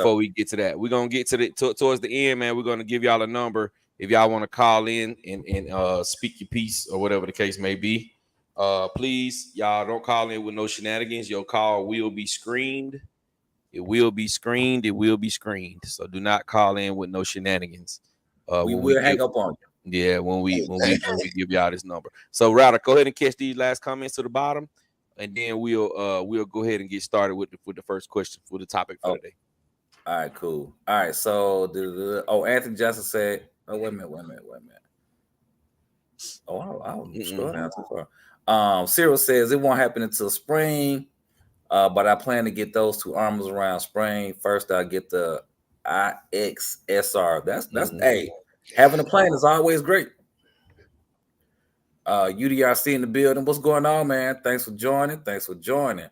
before we get to that. We're gonna get to the towards the end, man. We're gonna give y'all a number if y'all want to call in and speak your piece or whatever the case may be. Please, y'all don't call in with no shenanigans. Your call will be screened. It will be screened. It will be screened. So do not call in with no shenanigans. We will hang up on you. Yeah, when we give y'all this number. So Router, go ahead and catch these last comments to the bottom, and then we'll go ahead and get started with the first question for the topic for today. All right, cool. All right, so Anthony Johnson said, oh, wait a minute. Oh, I'll scroll down too far. Cyril says it won't happen until spring, but I plan to get those two armors around spring. First, I'll get the IXSR. That's hey, having a plan is always great. UDRC in the building. What's going on, man? Thanks for joining.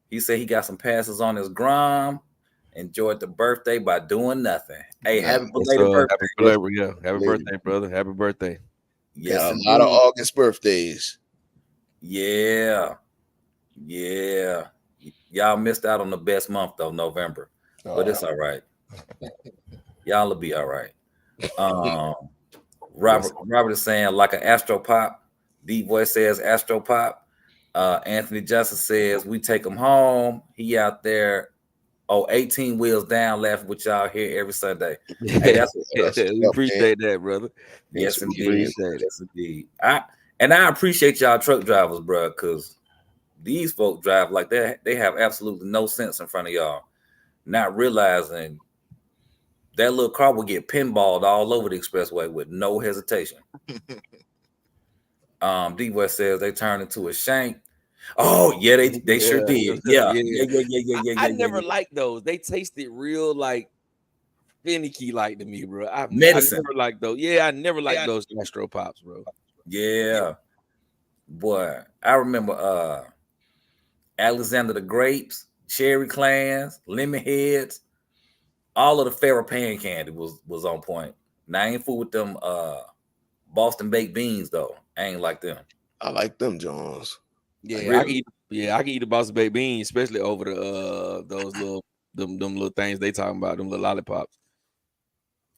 He said he got some passes on his Grom. Enjoyed the birthday by doing nothing. Hey, happy belated birthday. Happy birthday, brother. Happy birthday. Yes, a lot of August birthdays. Yeah. Y'all missed out on the best month though, November. But it's all right. Y'all will be all right. Robert is saying like an Astro Pop. Deep Voice says Astro Pop. Anthony Justice says we take him home. He out there. 18 wheels down, laughing with y'all here every Sunday. Hey, we appreciate that, brother. Yes, indeed. Yes, indeed. I appreciate y'all truck drivers, bro, because these folk drive like that. They have absolutely no sense in front of y'all, not realizing that little car will get pinballed all over the expressway with no hesitation. D-West says they turned into a shank. Oh yeah, they sure did. Yeah. I never liked those. They tasted real like finicky like to me, bro. I never liked those. Yeah, I never liked those Astro Pops, bro. Yeah, boy, I remember Alexander the Grapes, Cherry Clans, Lemon Heads, all of the Farrah Pan candy was on point. Now I ain't fool with them Boston baked beans though. I ain't like them. I like them Jones. Yeah, really? I can eat the Boston baked beans, especially over the those little them little things they talking about, them little lollipops.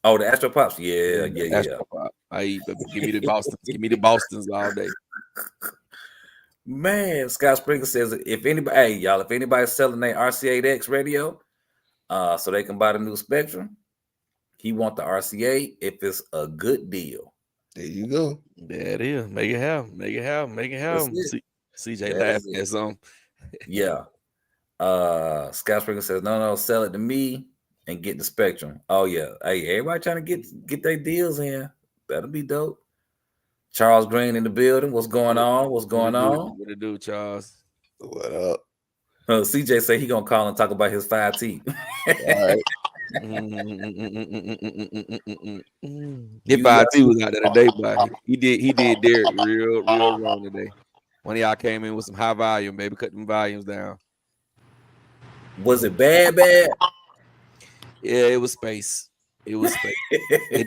Oh, the Astro Pops, yeah. Astro Pop. I eat, give me the Bostons all day. Man, Scott Springer says if anybody's selling their RC8X radio, so they can buy the new Spectrum, he want the RC8 if it's a good deal. There you go. There it is. Make it happen. CJ laughing at some. Yeah. Scott Springer says, no, sell it to me and get the Spectrum. Oh yeah. Hey, everybody trying to get their deals in. That'll be dope. Charles Green in the building. What's going on? What to do, Charles? What up? CJ say he gonna call and talk about his 5T. All right. His 5T was out there today, but he did Derek real wrong today. One of y'all came in with some high volume, baby. Cut them volumes down. Was it bad? Yeah, it was space. And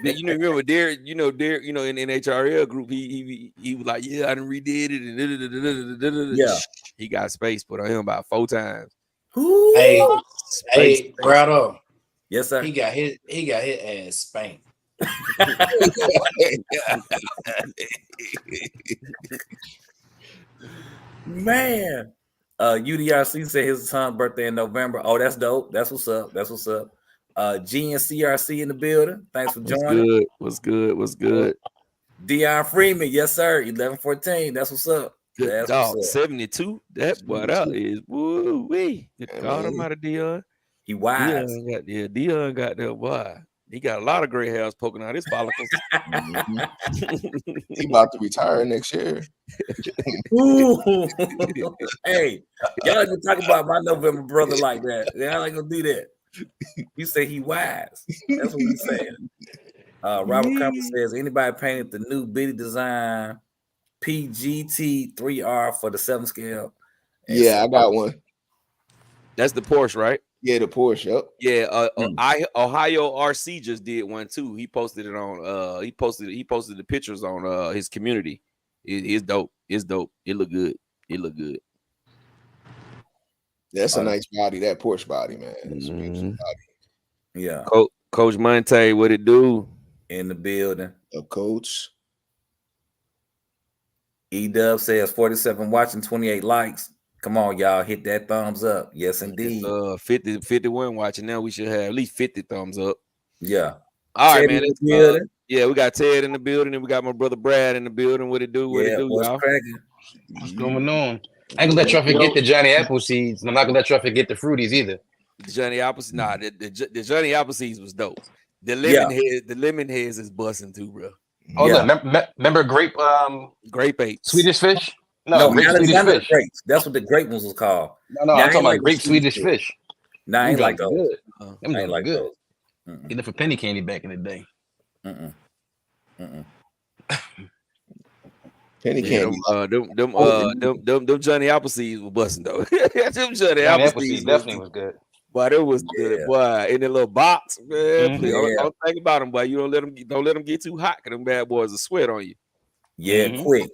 then, remember Derek, in HRL group, he was like, yeah, I done redid it. And yeah, he got space put on him about 4 times. Hey, Brado. Yes, sir. He got his ass spanked. Man, UDRC said his son's birthday in November. Oh, that's dope. That's what's up. GNCRC in the building. Thanks for joining. What's good? Dion Freeman, yes, sir. 1114. That's what's up. Good dog. 72. That boy, that is woo wee. God almighty, Dion. He wise. Dion got that boy. He got a lot of gray hairs poking out his follicles. He about to retire next year. Hey, y'all ain't gonna talk about my November brother like that. Y'all ain't gonna do that. You say he wise. That's what we saying. Robert Copper says, anybody painted the new Biddy design PGT 3R for the 7 scale? Yeah, I got one. That's the Porsche, right? Yeah, the Porsche. Yep. Yeah, Ohio RC just did one too. He posted it on. He posted the pictures on his community. It's dope. It look good. That's a nice body. That Porsche body, man. That's a body. Yeah, Coach Monte, what it do? in the building. A coach. E-Dub says 47 watching, 28 likes. Come on, y'all, hit that thumbs up. Yes, indeed. 51 watching now. We should have at least 50 thumbs up. Yeah. All right, Ted man. in the building. Yeah, we got Ted in the building, and we got my brother Brad in the building. What it do? What it do, what's y'all? cracking? What's going on? I ain't gonna let y'all forget the Johnny Appleseeds, and I'm not gonna let y'all forget the Fruities either. The Johnny Appleseeds. Nah, the Johnny Appleseeds was dope. The lemon heads is busting too, bro. Oh, look, remember grape grape apes. Swedish fish? No, grape Swedish fish. Grapes. That's what the grape ones was called. No, I'm talking about grape Swedish fish. Nah, I ain't like those. Good. I ain't like those. Getting it for penny candy back in the day. Penny candy. Them Johnny Appleseeds were busting though. Them Johnny Appleseeds definitely was good. But it was good, boy. In the little box, man. Don't think about them, boy. You don't let them get too hot, cause them bad boys will sweat on you. Yeah, quick.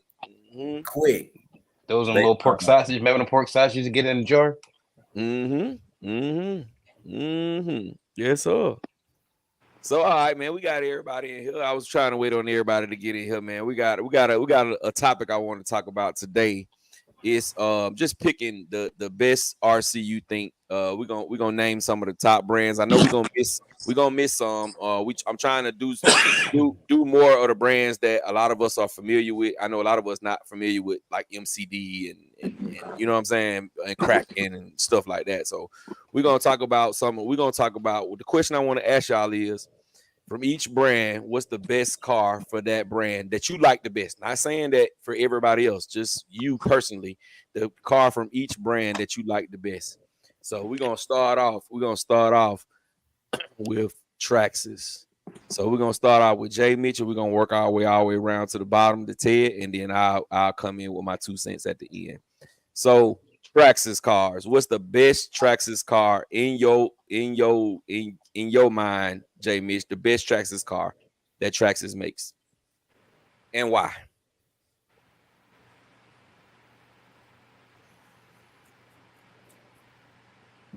Those little pork sausage. Remember the pork sausage to get in the jar? Yes, sir. So all right, man. We got everybody in here. I was trying to wait on everybody to get in here, man. We got a topic I want to talk about today. It's just picking the best RC you think. We're gonna name some of the top brands. I know we're gonna miss some. I'm trying to do more of the brands that a lot of us are familiar with. I know a lot of us not familiar with, like MCD and you know what I'm saying, and Kraken and stuff like that. So we're gonna talk about some. We're gonna talk about the question I want to ask y'all is, from each brand, what's the best car for that brand that you like the best? Not saying that for everybody else, just you personally, the car from each brand that you like the best. So we're gonna start off with Traxxas. So we're gonna start out with Jay Mitchell. We're gonna work our way all the way around to the bottom to Ted, and then I'll come in with my 2 cents at the end. So Traxxas cars. What's the best Traxxas car in your mind, Jay Mitch? The best Traxxas car that Traxxas makes, and why?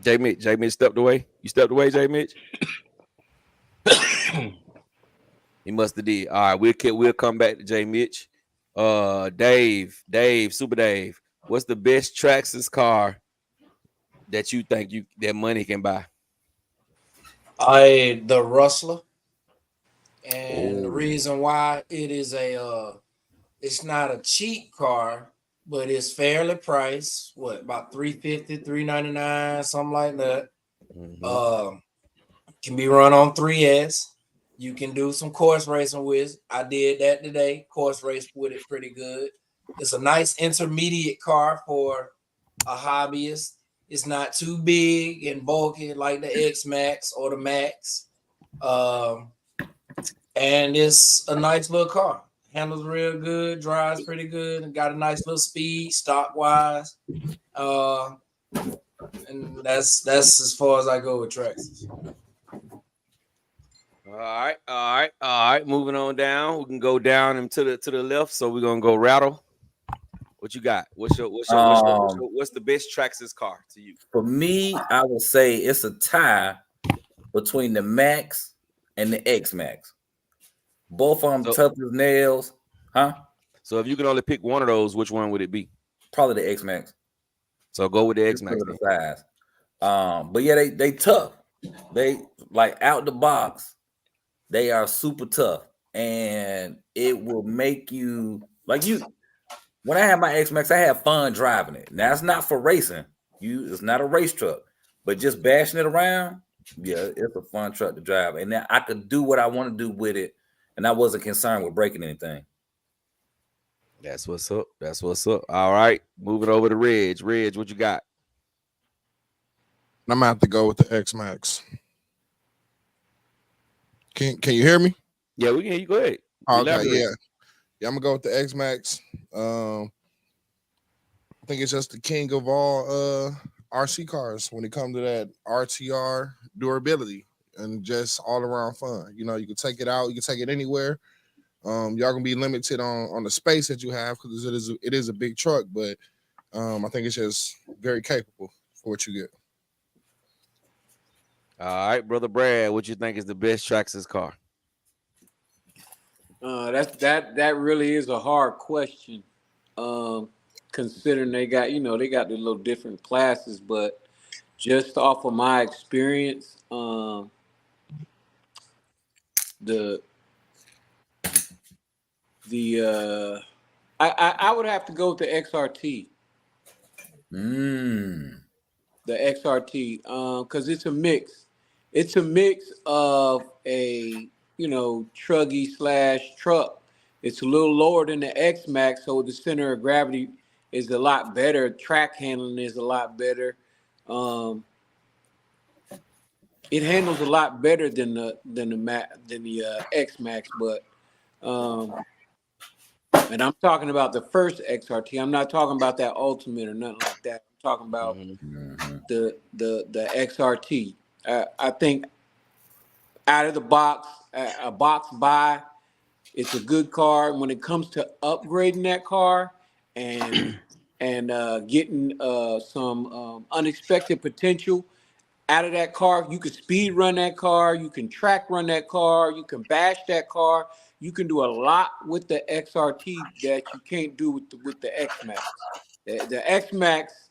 Jay Mitch stepped away. You stepped away, Jay Mitch. He must have did. All right, we'll come back to Jay Mitch. Dave, Super Dave. What's the best Traxxas car that you think that money can buy? The Rustler, and the reason why it is it's not a cheap car, but it's fairly priced. What, about $350, $399, something like that. Can be run on 3S. You can do some course racing with. I did that today. Course race with it pretty good. It's a nice intermediate car for a hobbyist. It's not too big and bulky like the X-Max or the Max. And it's a nice little car. Handles real good, drives pretty good, and got a nice little speed stock-wise. And that's as far as I go with Traxxas. All right. Moving on down. We can go down and to the left. So we're gonna go Rattle. What you got? What's the best Traxxas car to you? For me, I would say it's a tie between the Max and the X-Max. Both of them tough as nails, huh? So if you could only pick one of those, which one would it be? Probably the X-Max. So go with the X-Max. The size. But yeah, they tough. They like out the box. They are super tough, and it will make you like you. When I have my X-Max, I have fun driving it. Now it's not for racing. It's not a race truck, but just bashing it around. Yeah, it's a fun truck to drive, and then I could do what I want to do with it, and I wasn't concerned with breaking anything. That's what's up. All right, moving over to Reg. Reg, what you got? I'm gonna have to go with the X-Max. Can you hear me? Yeah, we can hear you. Go ahead. Okay, yeah, I'm gonna go with the X-Max. I think it's just the king of all RC cars when it comes to that RTR durability and just all around fun. You know, you can take it out, you can take it anywhere. Y'all gonna be limited on the space that you have because it is a big truck, but I think it's just very capable for what you get. All right, brother Brad, what you think is the best Traxxas car? That really is a hard question. Considering they got the little different classes, but just off of my experience, the I would have to go with the XRT. The XRT, because it's a mix. It's a mix of a truggy / truck. It's a little lower than the X Max, so the center of gravity is a lot better. Track handling is a lot better. It handles a lot better than the X Max, but and I'm talking about the first XRT. I'm not talking about that Ultimate or nothing like that. I'm talking about the XRT. I think out of the box, a box buy, it's a good car. When it comes to upgrading that car and getting some unexpected potential out of that car, you can speed run that car, you can track run that car, you can bash that car. You can do a lot with the XRT that you can't do with the X Max. The X Max,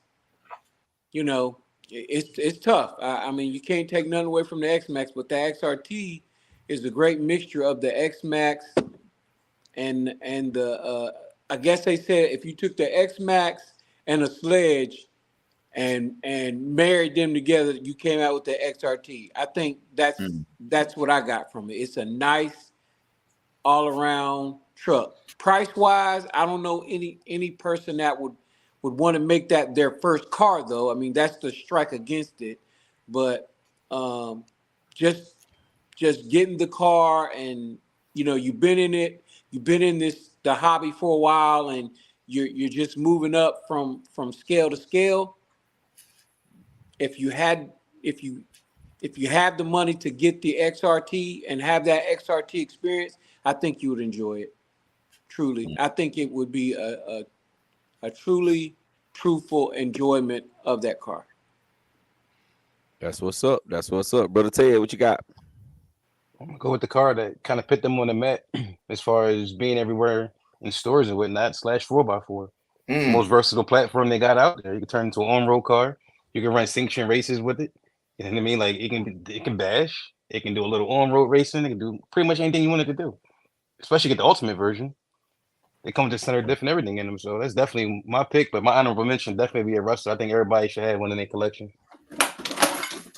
it's tough. I mean, you can't take nothing away from the X Max, but the XRT is a great mixture of the X Max and the. I guess they said if you took the X Max and a Sledge and married them together, you came out with the XRT. I think that's what I got from it. It's a nice all around truck. Price wise, I don't know any person that would want to make that their first car though. I mean, that's the strike against it. But just getting the car and you've been in it, you've been in the hobby for a while, and you're just moving up from scale to scale. If you have the money to get the XRT and have that XRT experience, I think you would enjoy it. Truly, I think it would be a truly truthful enjoyment of that car. That's what's up. That's what's up, brother Ted. What you got? I'm gonna go with the car that kind of put them on the map as far as being everywhere in stores and whatnot. / 4x4. Most versatile platform they got out there. You can turn it into an on-road car. You can run sanction races with it. You know what I mean? Like it can bash. It can do a little on-road racing. It can do pretty much anything you want it to do. Especially get the ultimate version. They come with the center diff and everything in them. So that's definitely my pick. But my honorable mention definitely be a Rustler. I think everybody should have one in their collection.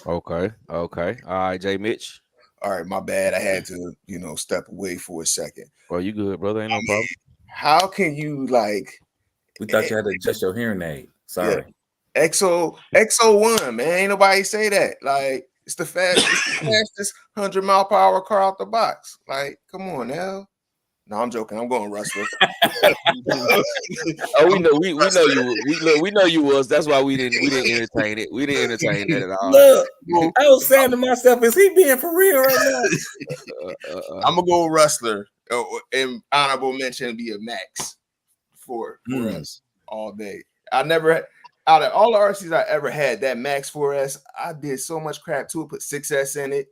Okay. All right, Jay Mitch. All right, my bad. I had to, step away for a second. Well, you good, brother? Ain't no problem. How can you We thought you had to adjust your hearing aid. Sorry. Yeah. XO1, man? Ain't nobody say that. Like, it's the fastest 100-mile-per-hour car out the box. Like, come on now. No, I'm joking. I'm going Rustler. Oh, we know you. We know you was. That's why we didn't entertain it. We didn't entertain that at all. Look, I was saying to myself, is he being for real right now? I'm gonna go Rustler. And honorable mention be a Max for us all day. I never, out of all the RCs I ever had, that Max 4S, I did so much crap to it. Put 6S in it.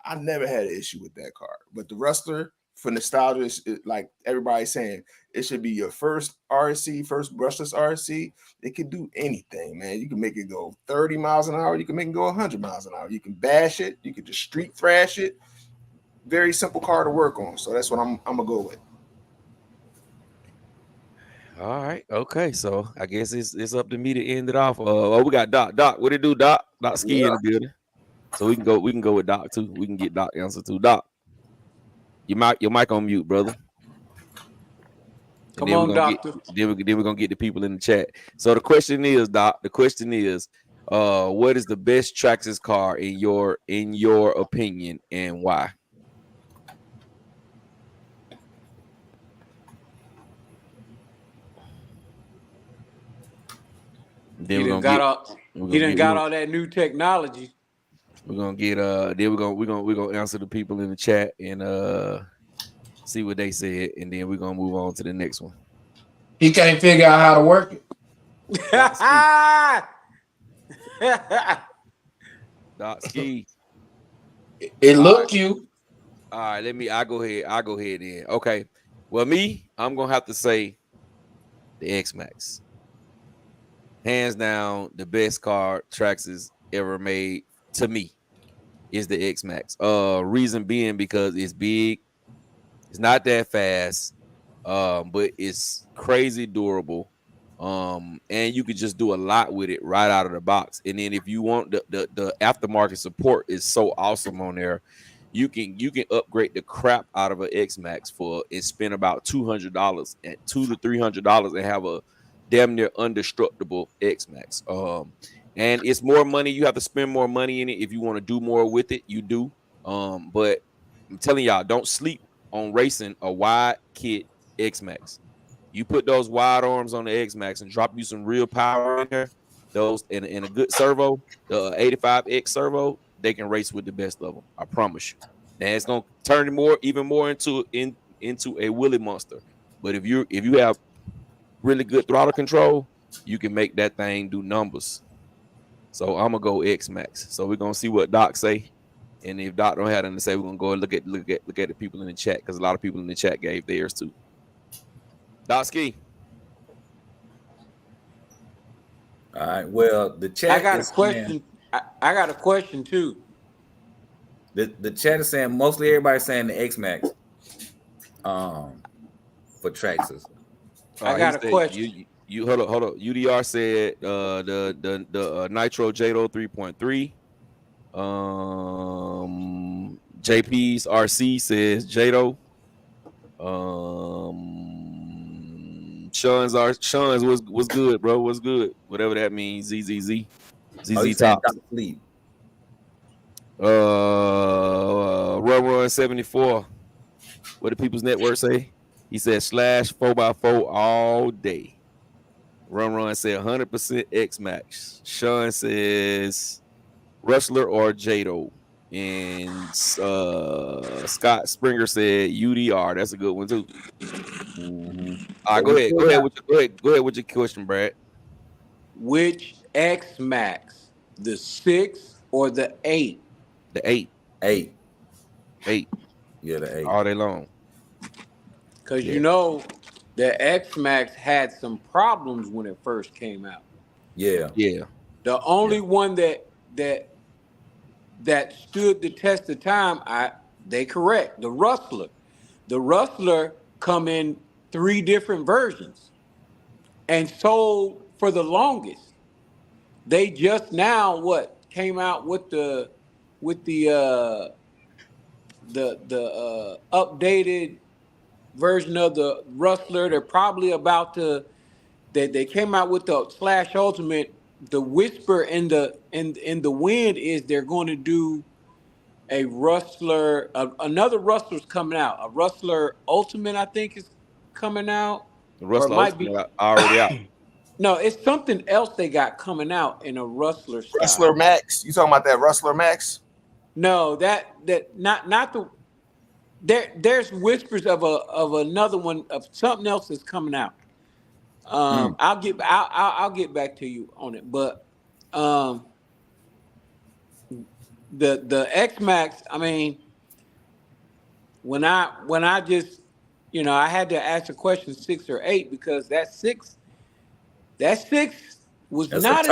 I never had an issue with that car. But the Rustler, for nostalgia, like everybody's saying, it should be your first RC, first brushless RC. It can do anything, man. You can make it go 30 miles an hour. You can make it go 100 miles an hour. You can bash it. You can just street thrash it. Very simple car to work on. So that's what I'm gonna go with. All right. Okay. So I guess it's up to me to end it off. We got Doc. Doc, what it do, Doc? Doc Ski in the building. So we can go with Doc too. We can get Doc answer too. Doc, your mic on mute, brother. Come on, Doctor. Then we're gonna get the people in the chat. So the question is, Doc. The question is, what is the best Traxxas car in your opinion, and why? He done got all that new technology. We're gonna get then we're gonna answer the people in the chat and see what they said, and then we're gonna move on to the next one. He can't figure out how to work it. Doc Ski. It look cute. All right, I go ahead then. Okay. Well, I'm gonna have to say the X-Max. Hands down, the best car Traxxas ever made to me is the X-Max. Reason being because it's big, it's not that fast, but it's crazy durable. And you could just do a lot with it right out of the box. And then if you want the aftermarket support is so awesome on there. You can upgrade the crap out of an X-Max and spend about $200 and $200 to $300 and have a damn near indestructible X-Max. And it's more money. You have to spend more money in it if you want to do more with it. You do. But I'm telling y'all, don't sleep on racing a wide kit X-Max. You put those wide arms on the X-Max and drop you some real power in there. Those in a good servo, the 85X servo, they can race with the best of them. I promise you. And it's gonna turn even more into a Willy monster. But if you have really good throttle control, you can make that thing do numbers. So I'm gonna go X-Max. So we're gonna see what Doc say. And if Doc don't have anything to say, we're gonna go and look at the people in the chat, because a lot of people in the chat gave theirs too. Doc Ski. All right. Well, the chat. I got a question. I got a question too. The chat is saying mostly everybody's saying the X-Max. For Traxxas. I got a question. You hold up. UDR said the Nitro Jado 3.3. JP's RC says Jado. Sean's was good, bro. What's good? Whatever that means. ZZZ Top. Run 74. What did People's Network say? He said slash 4x4 all day. Run said 100% X-Max. Sean says Rustler or Jado. And Scott Springer said UDR. That's a good one too. Mm-hmm. All right, go ahead with your question, Brad. Which X-Max, the 6 or the 8? The 8. 8. Yeah, the 8. All day long. Because you know, the X-Max had some problems when it first came out. Yeah. The only one that stood the test of time, they correct, the Rustler. The Rustler come in 3 different versions and sold for the longest. They just now came out with the updated version of the Rustler. They're probably about to. They came out with the Slash Ultimate. The whisper in the wind is they're going to do a Rustler. Another Rustler's coming out. A Rustler Ultimate, I think, is coming out. The Rustler Ultimate already out. No, it's something else they got coming out in a Rustler style. Rustler Max. You talking about that Rustler Max? No, that not the. There's whispers of another one of something else that's coming out. I'll get back to you on it, but the X-Max, I mean, when I just, I had to ask the question 6 or 8 because that six was not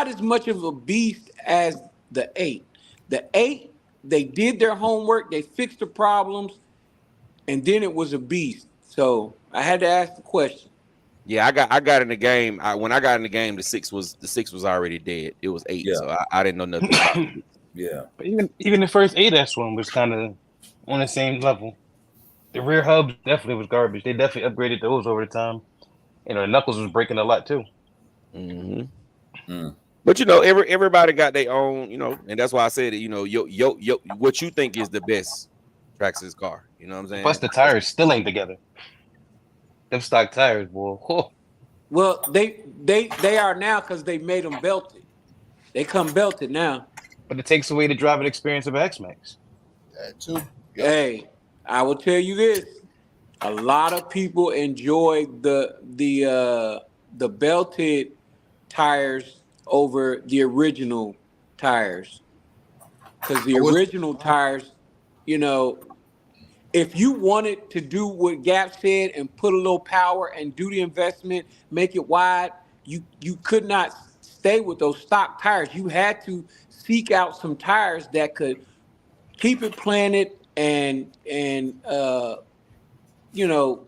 as much of a beast as the 8. The 8, they did their homework, they fixed the problems, and then it was a beast. So I had to ask the question. Yeah, I got in the game. When I got in the game, the six was already dead. It was 8, so I didn't know nothing about it. Yeah, but even the first 8S one was kind of on the same level. The rear hubs definitely was garbage. They definitely upgraded those over the time. The knuckles was breaking a lot too. Mm-hmm. But everybody got their own, and that's why I said it. What you think is the best Traxxas car? You know what I'm saying? Plus the tires still ain't together. Them stock tires, boy. Oh. Well, they are now because they made them belted. They come belted now. But it takes away the driving experience of X-Max. That too. Yep. Hey, I will tell you this: a lot of people enjoy the belted tires over the original tires. because the original tires, you know, if you wanted to do what Gap said and put a little power and do the investment, make it wide, you could not stay with those stock tires. You had to seek out some tires that could keep it planted and you know,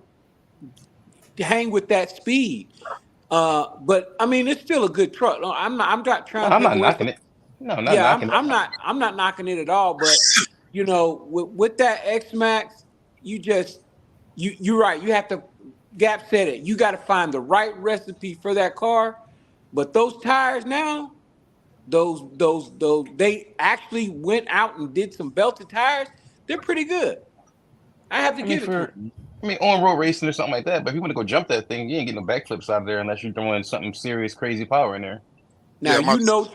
hang with that speed. But I mean, it's still a good truck. No, I'm not trying to I'm take not away knocking from. it. No, I'm not Yeah, knocking it. I'm not knocking it at all. But you know, with that X Max, you're right. You have to. Gap said it. You got to find the right recipe for that car. But those tires now, those they actually went out and did some belted tires. They're pretty good. I have to I mean, give it to them. on road racing or something like that. But if you want to go jump that thing, you ain't getting no backflips out of there unless you're throwing something serious, crazy power in there. Now Yeah, you know.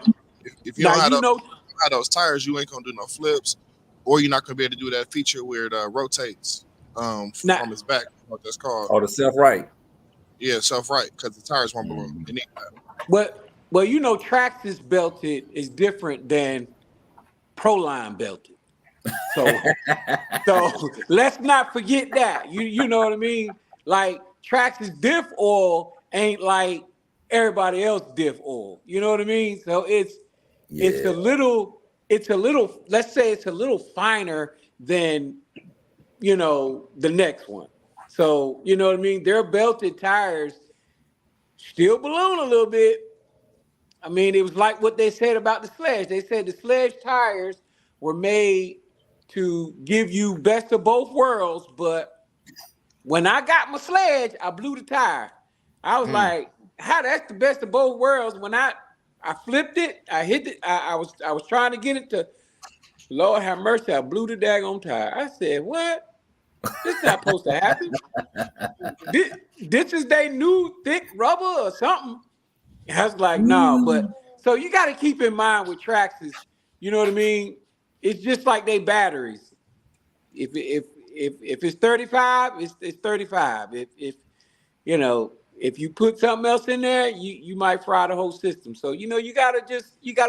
if you don't have those tires, you ain't gonna do no flips, or you're not gonna be able to do that feature where it rotates from its back. What that's called? Or the self-right. Yeah, self-right, because the tires won't blow. Mhm. You need that. Well, you know, Traxxas belted is different than Proline belted. So let's not forget that. You know what I mean? Like Traxxas diff oil ain't like everybody else diff oil. You know what I mean? So it's a little, let's say it's a little finer than, you know, the next one. So, you know what I mean? Their belted tires still balloon a little bit. I mean, it was like what they said about the Sledge. They said the Sledge tires were made to give you best of both worlds, but when I got my Sledge, I blew the tire. I was like, how that's the best of both worlds. When I flipped it, I hit it, I was trying to get it to, Lord have mercy, I blew the daggone tire. I said, what? This is not supposed to happen. This is they new thick rubber or something. I was like, no, but so you got to keep in mind with Traxxas, you know what I mean? It's just like they batteries. If it's 35, it's 35. If you know, if you put something else in there, you might fry the whole system. So you know, you gotta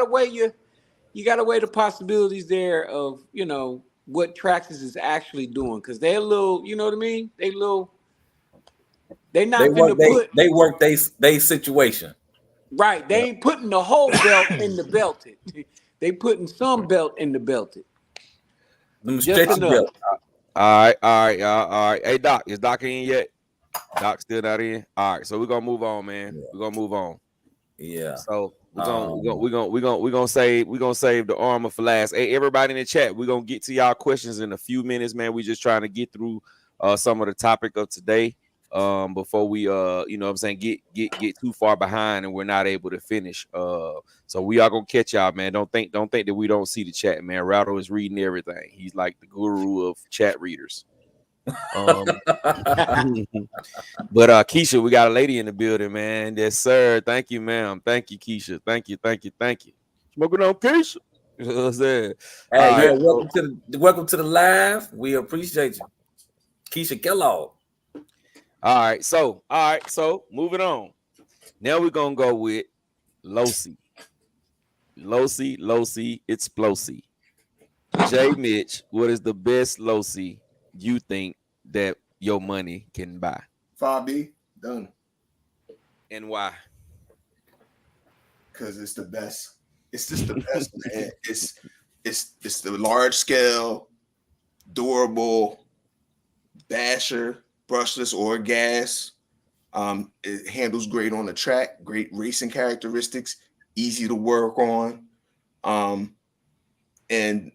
weigh the possibilities there of, you know, what Traxxas is actually doing, because they're a little, you know what I mean? They not gonna put they work they situation. right. They ain't putting the whole belt in the belted. They putting some belt in the belted. Them Just stretchy enough. belt. All right. Hey, Doc, is Doc in yet? Doc still not in. All right, so we're gonna move on, man. Yeah. We're gonna move on. Yeah. So we're gonna save the armor for last. Hey, everybody in the chat, we're gonna get to y'all questions in a few minutes, man. We just trying to get through some of the topic of today before we you know what I'm saying, get too far behind and we're not able to finish. So we are gonna catch y'all, man. Don't think that we don't see the chat, man. Rattle is reading everything. He's like the guru of chat readers. But Keisha, we got a lady in the building, man. Yes, sir. Thank you, ma'am. Thank you, Keisha. Thank you. Smoking on Keisha. You know what I'm saying? Hey, All yeah, welcome to the live. We appreciate you. Keisha Kellogg. All right, so moving on. Now we're gonna go with Losi, Explosive. J Mitch, what is the best Losi you think that your money can buy? 5B, done. And why? Because it's the best. It's just the best, man. It's the large scale, durable, basher, brushless or gas. It handles great on the track, great racing characteristics, easy to work on. And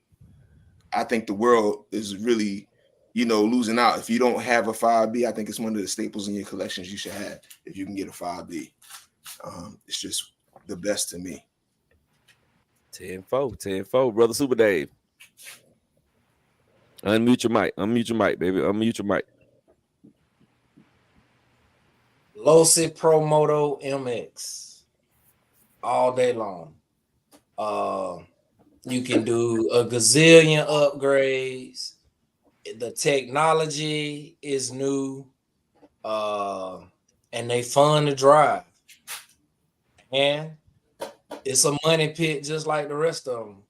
I think the world is really, you know, losing out. If you don't have a 5B, I think it's one of the staples in your collections you should have if you can get a 5B. It's just the best to me. 10-4, brother Super Dave. Unmute your mic, baby. Unmute your mic. Losi Pro Moto MX all day long. You can do a gazillion upgrades. The technology is new, and they fun to drive. And it's a money pit just like the rest of them.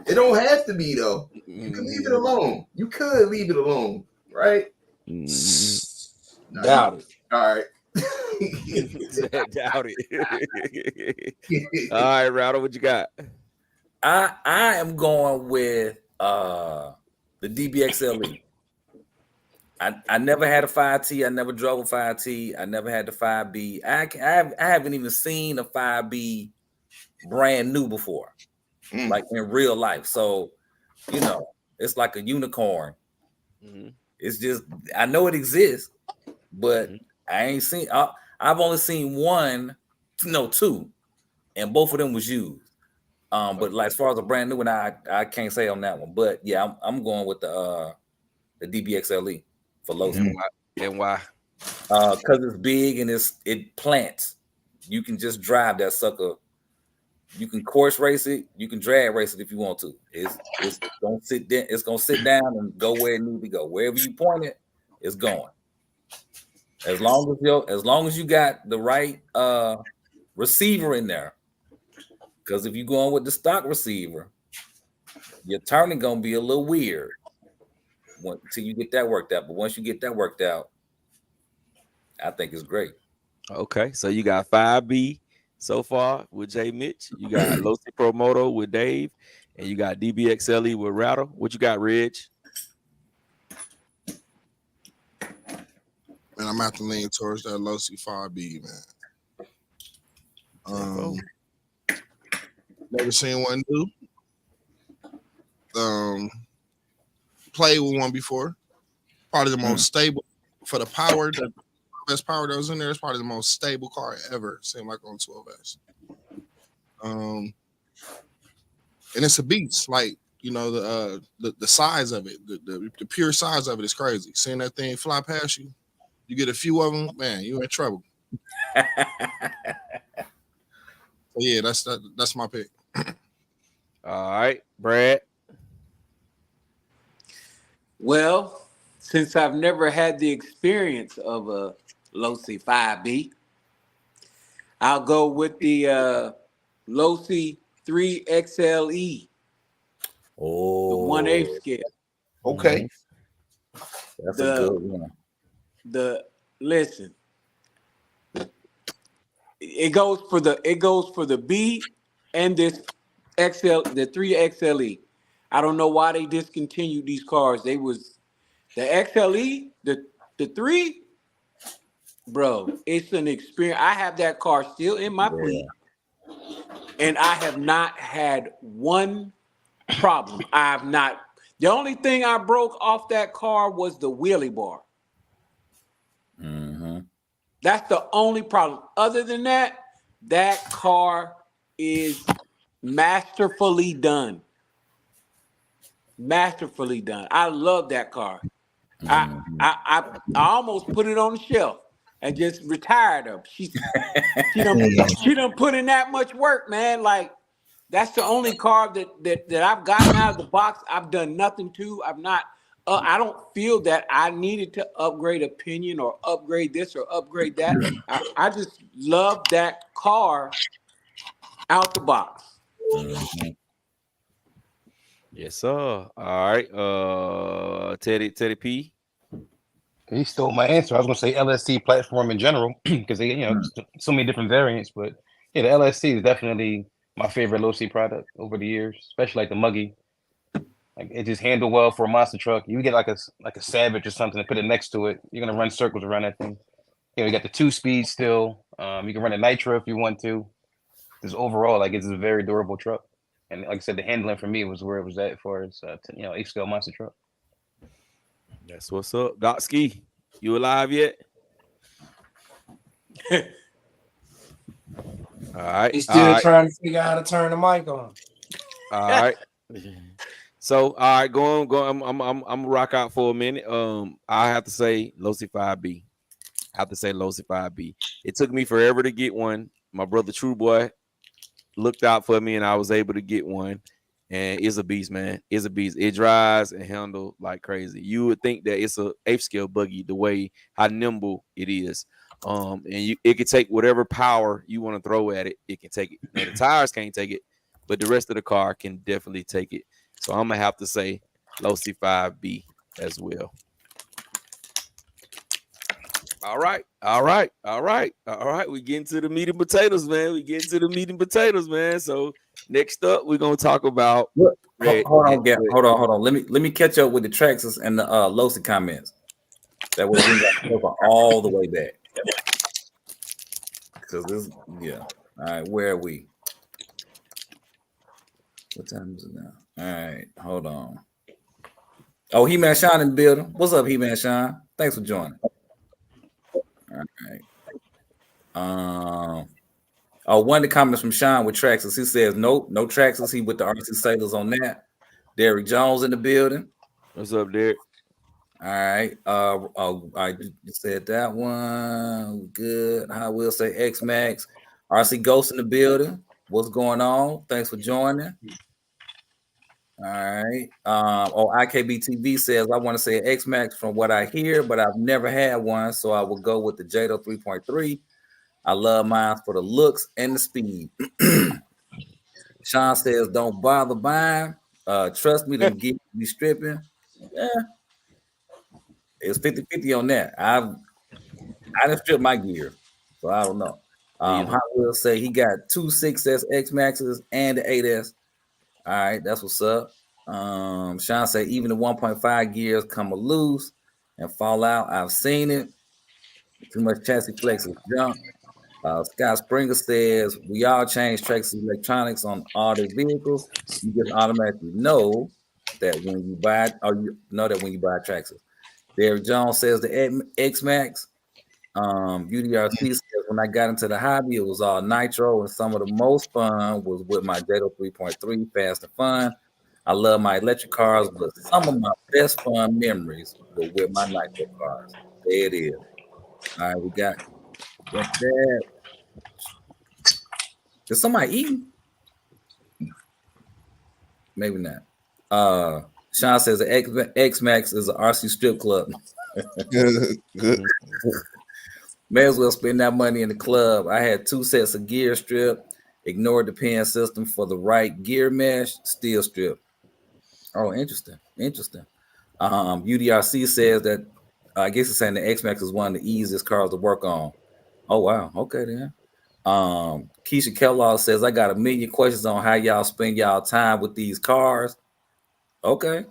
It don't have to be though. You can leave it alone. You could leave it alone, right? No, Doubt it. all right. Doubt it. All right, Rattle, what you got? I am going with the DBXLE. I never had a 5T. I never drove a 5T. I never had the 5B. I haven't even seen a 5B brand new before, like in real life. So, you know, it's like a unicorn. Mm-hmm. It's just, I know it exists, but I ain't seen, I've only seen two, and both of them was used. But like as far as a brand new one, I can't say on that one. But yeah, I'm going with the DBXLE for Losi. And why? Because it's big and it plants. You can just drive that sucker. You can course race it. You can drag race it if you want to. It's gonna sit down. It's gonna sit down and go where it needs to go. Wherever you point it, it's going. As long as you got the right receiver in there. Because if you're going with the stock receiver, your turning gonna be a little weird until you get that worked out. But once you get that worked out, I think it's great. Okay, so you got 5B so far with J Mitch. You got Losi Pro Moto with Dave, and you got DBXLE with Rattle. What you got, Reg? Man, I'm have to lean towards that Losi 5B, man. Never seen one do. Played with one before. Probably the most stable for the power. The best power that was in there. It's probably the most stable car ever. Seemed like on 12S. And it's a beast. Like, you know, the size of it, the pure size of it is crazy. Seeing that thing fly past you, you get a few of them, man, you're in trouble. So yeah, that's my pick. All right, Brad. Well, since I've never had the experience of a Losi 5B, I'll go with the Losi 3XLE. Oh, the 1/8 scale. Okay. That's a good one. Listen. It goes for the B and this XL, the 3XLE. I don't know why they discontinued these cars. They was the XLE, the 3, bro. It's an experience. I have that car still in my fleet, and I have not had one problem. I have not. The only thing I broke off that car was the wheelie bar. Mm-hmm. That's the only problem. Other than that, that car is masterfully done. Masterfully done. I love that car. I almost put it on the shelf and just retired her. She done put in that much work, man. Like, that's the only car that I've gotten out of the box. I've done nothing to. I've not. I don't feel that I needed to upgrade opinion or upgrade this or upgrade that. I just love that car out the box. Mm-hmm. Yes, sir. All right. Teddy P. He stole my answer. I was gonna say LSC platform in general because they, so many different variants. But yeah, the LSC is definitely my favorite Losi product over the years, especially like the Muggy. Like, it just handled well for a monster truck. You get like a Savage or something and put it next to it, you're gonna run circles around that thing. You got the 2-speed still. You can run a nitro if you want to. Just overall, like, it's a very durable truck. And like I said, the handling for me was where it was at as far as 8-scale monster truck. That's what's up. Doc Ski, you alive yet? All right. He's still trying to figure out how to turn the mic on. All right. So, all right, go on. I'm gonna rock out for a minute. I have to say Losi 5B. It took me forever to get one. My brother True Boy looked out for me, and I was able to get one. And it's a beast, man. It's a beast. It drives and handles like crazy. You would think that it's a 8th scale buggy the way how nimble it is. And it can take whatever power you want to throw at it. It can take it. Now, the tires can't take it, but the rest of the car can definitely take it. So I'm gonna have to say Losi 5B as well. All right. We get into the meat and potatoes, man. So next up, we're gonna talk about. Hold on. Let me catch up with the Traxxas and the Losi comments. That way we got to go all the way back. Because this, yeah. All right, where are we? What time is it now? All right, hold on. Oh, He-Man Sean in the building. What's up, He-Man Sean? Thanks for joining. All right. One of the comments from Sean with Traxxas. He says, no Traxxas. He with the RC Sailors on that. Derek Jones in the building. What's up, Derek? All right. I just said that one. Good. I will say X-Max. RC Ghost in the building. What's going on? Thanks for joining. All right. IKB TV says, I want to say X-Max from what I hear, but I've never had one, so I will go with the Jado 3.3. I love mine for the looks and the speed. Sean says, don't bother buying. Trust me, to get me stripping. Yeah. It's 50-50 on that. I done stripped my gear, so I don't know. I will say he got 2 6S X Maxes and the 8S. All right, that's what's up. Sean say even the 1.5 gears come loose and fall out. I've seen it. Too much chassis flex is junk. Scott Springer says we all change Traxxas electronics on all their vehicles. You just automatically know that when you buy, or you know that when you buy Traxxas. Derek Jones says the X-Max. UDRC says when I got into the hobby, it was all nitro, and some of the most fun was with my Jado 3.3, fast and fun. I love my electric cars, but some of my best fun memories were with my nitro cars. There it is. All right, we got that. Is somebody eating? Maybe not. Sean says the X-Max is an RC strip club. Good. May as well spend that money in the club. I had 2 sets of gear strip, ignored the pin system for the right gear mesh, steel strip. Oh, interesting. UDRC says that I guess it's saying the X-Max is one of the easiest cars to work on. Oh, wow. Okay, then. Keisha Kellogg says, I got a million questions on how y'all spend y'all time with these cars. Okay.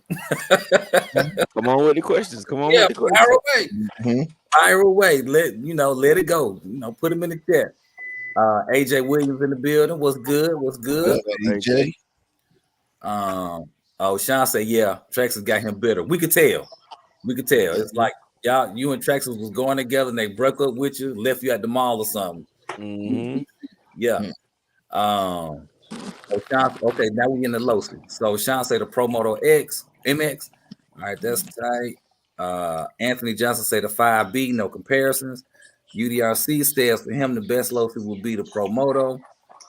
Come on with the questions. Fire away. Mm-hmm. Fire away. Let it go. Put them in the chat. AJ Williams in the building. What's good? AJ. Sean said, yeah, Traxxas got him bitter. We could tell. It's like you and Traxxas was going together and they broke up with you, left you at the mall or something. Mm-hmm. Yeah. Okay, now we in the Losi. So Sean say the Promoto X MX. All right, that's tight. Anthony Johnson say the 5B, no comparisons. UDRC says for him the best Losi will be the Promoto,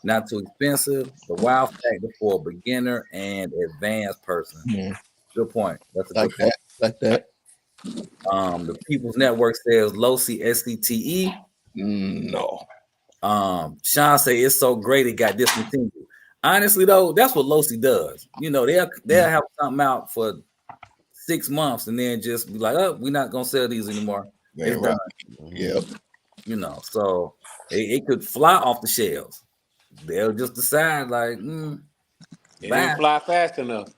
not too expensive. The wow factor for a beginner and advanced person. Mm-hmm. Good point. That's a good point. Like that. The People's Network says Losi SCTE. No. Sean say it's so great it got discontinued. Honestly, though, that's what Losi does. They'll have something out for 6 months and then just be like, "Oh, we're not gonna sell these anymore." It's done. Yep. So it could fly off the shelves. They'll just decide like, it didn't fly fast enough.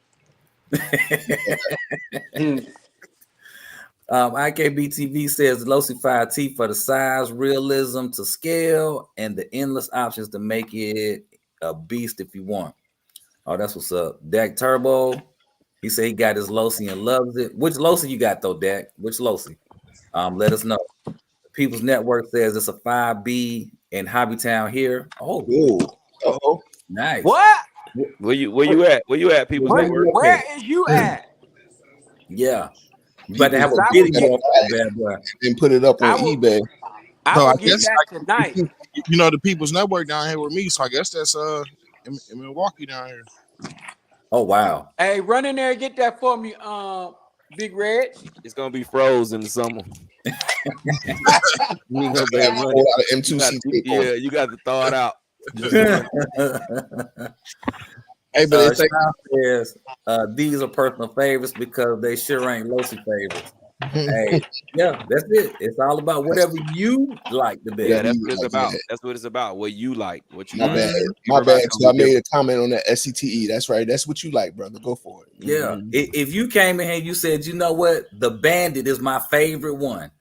IKB TV says the Losi 5T for the size, realism to scale, and the endless options to make it a beast if you want. Oh, that's what's up. Dak Turbo, he said he got his Losi and loves it. Which Losi you got though, Dak? Which Losi? Let us know. The People's Network says it's a 5B in Hobbytown here. Oh, nice. What? Where you at? Where you at, People's Network? Where is you at? Yeah. You better have a video and put it up on eBay. I guess tonight. The People's Network down here with me, so I guess that's in Milwaukee down here. Oh wow! Hey, run in there and get that for me, Big Red. It's gonna be froze in the summer. You ain't gonna be able to A run whole it. lot of You M2C got, tape on it. yeah, you got to thaw it out. Just to run it. Hey, but it's like Sean says these are personal favorites because they sure ain't Losi favorites. Hey, yeah, that's it. It's all about whatever you like the Yeah, best. that's you what it's like, about. yeah. That's what it's about. What you like, what you My like. bad. My Everybody's bad. gonna So I be made different. a comment on that SCTE. That's right. That's what you like, brother. Go for it. Yeah. Mhm. If you came in here and you said, you know what, the Bandit is my favorite one.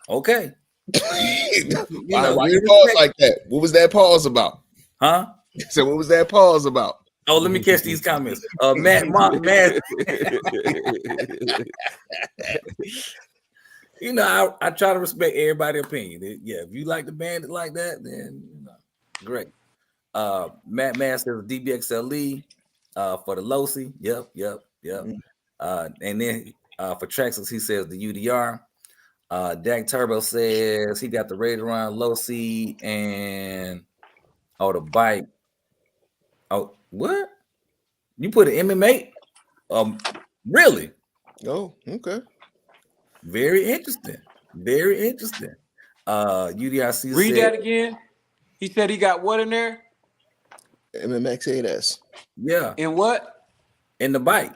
Okay. Why you pause like that? What was that pause about? Huh? So what was that pause about? Oh, let me catch these comments. Matt, you know, I try to respect everybody's opinion. Yeah, if you like the Bandit like that, then you know, great. Matt Mass says DBXLE for the Losi. Yep. And then for Traxxas, he says the UDR. Dak Turbo says he got the Raider Run Losi and the bike. Oh, what? You put an MMA? Really? Oh, okay. Very interesting. Very interesting. UDRC Read said, that again. He said he got what in there? MMX 8S. yeah, And what? in the bike.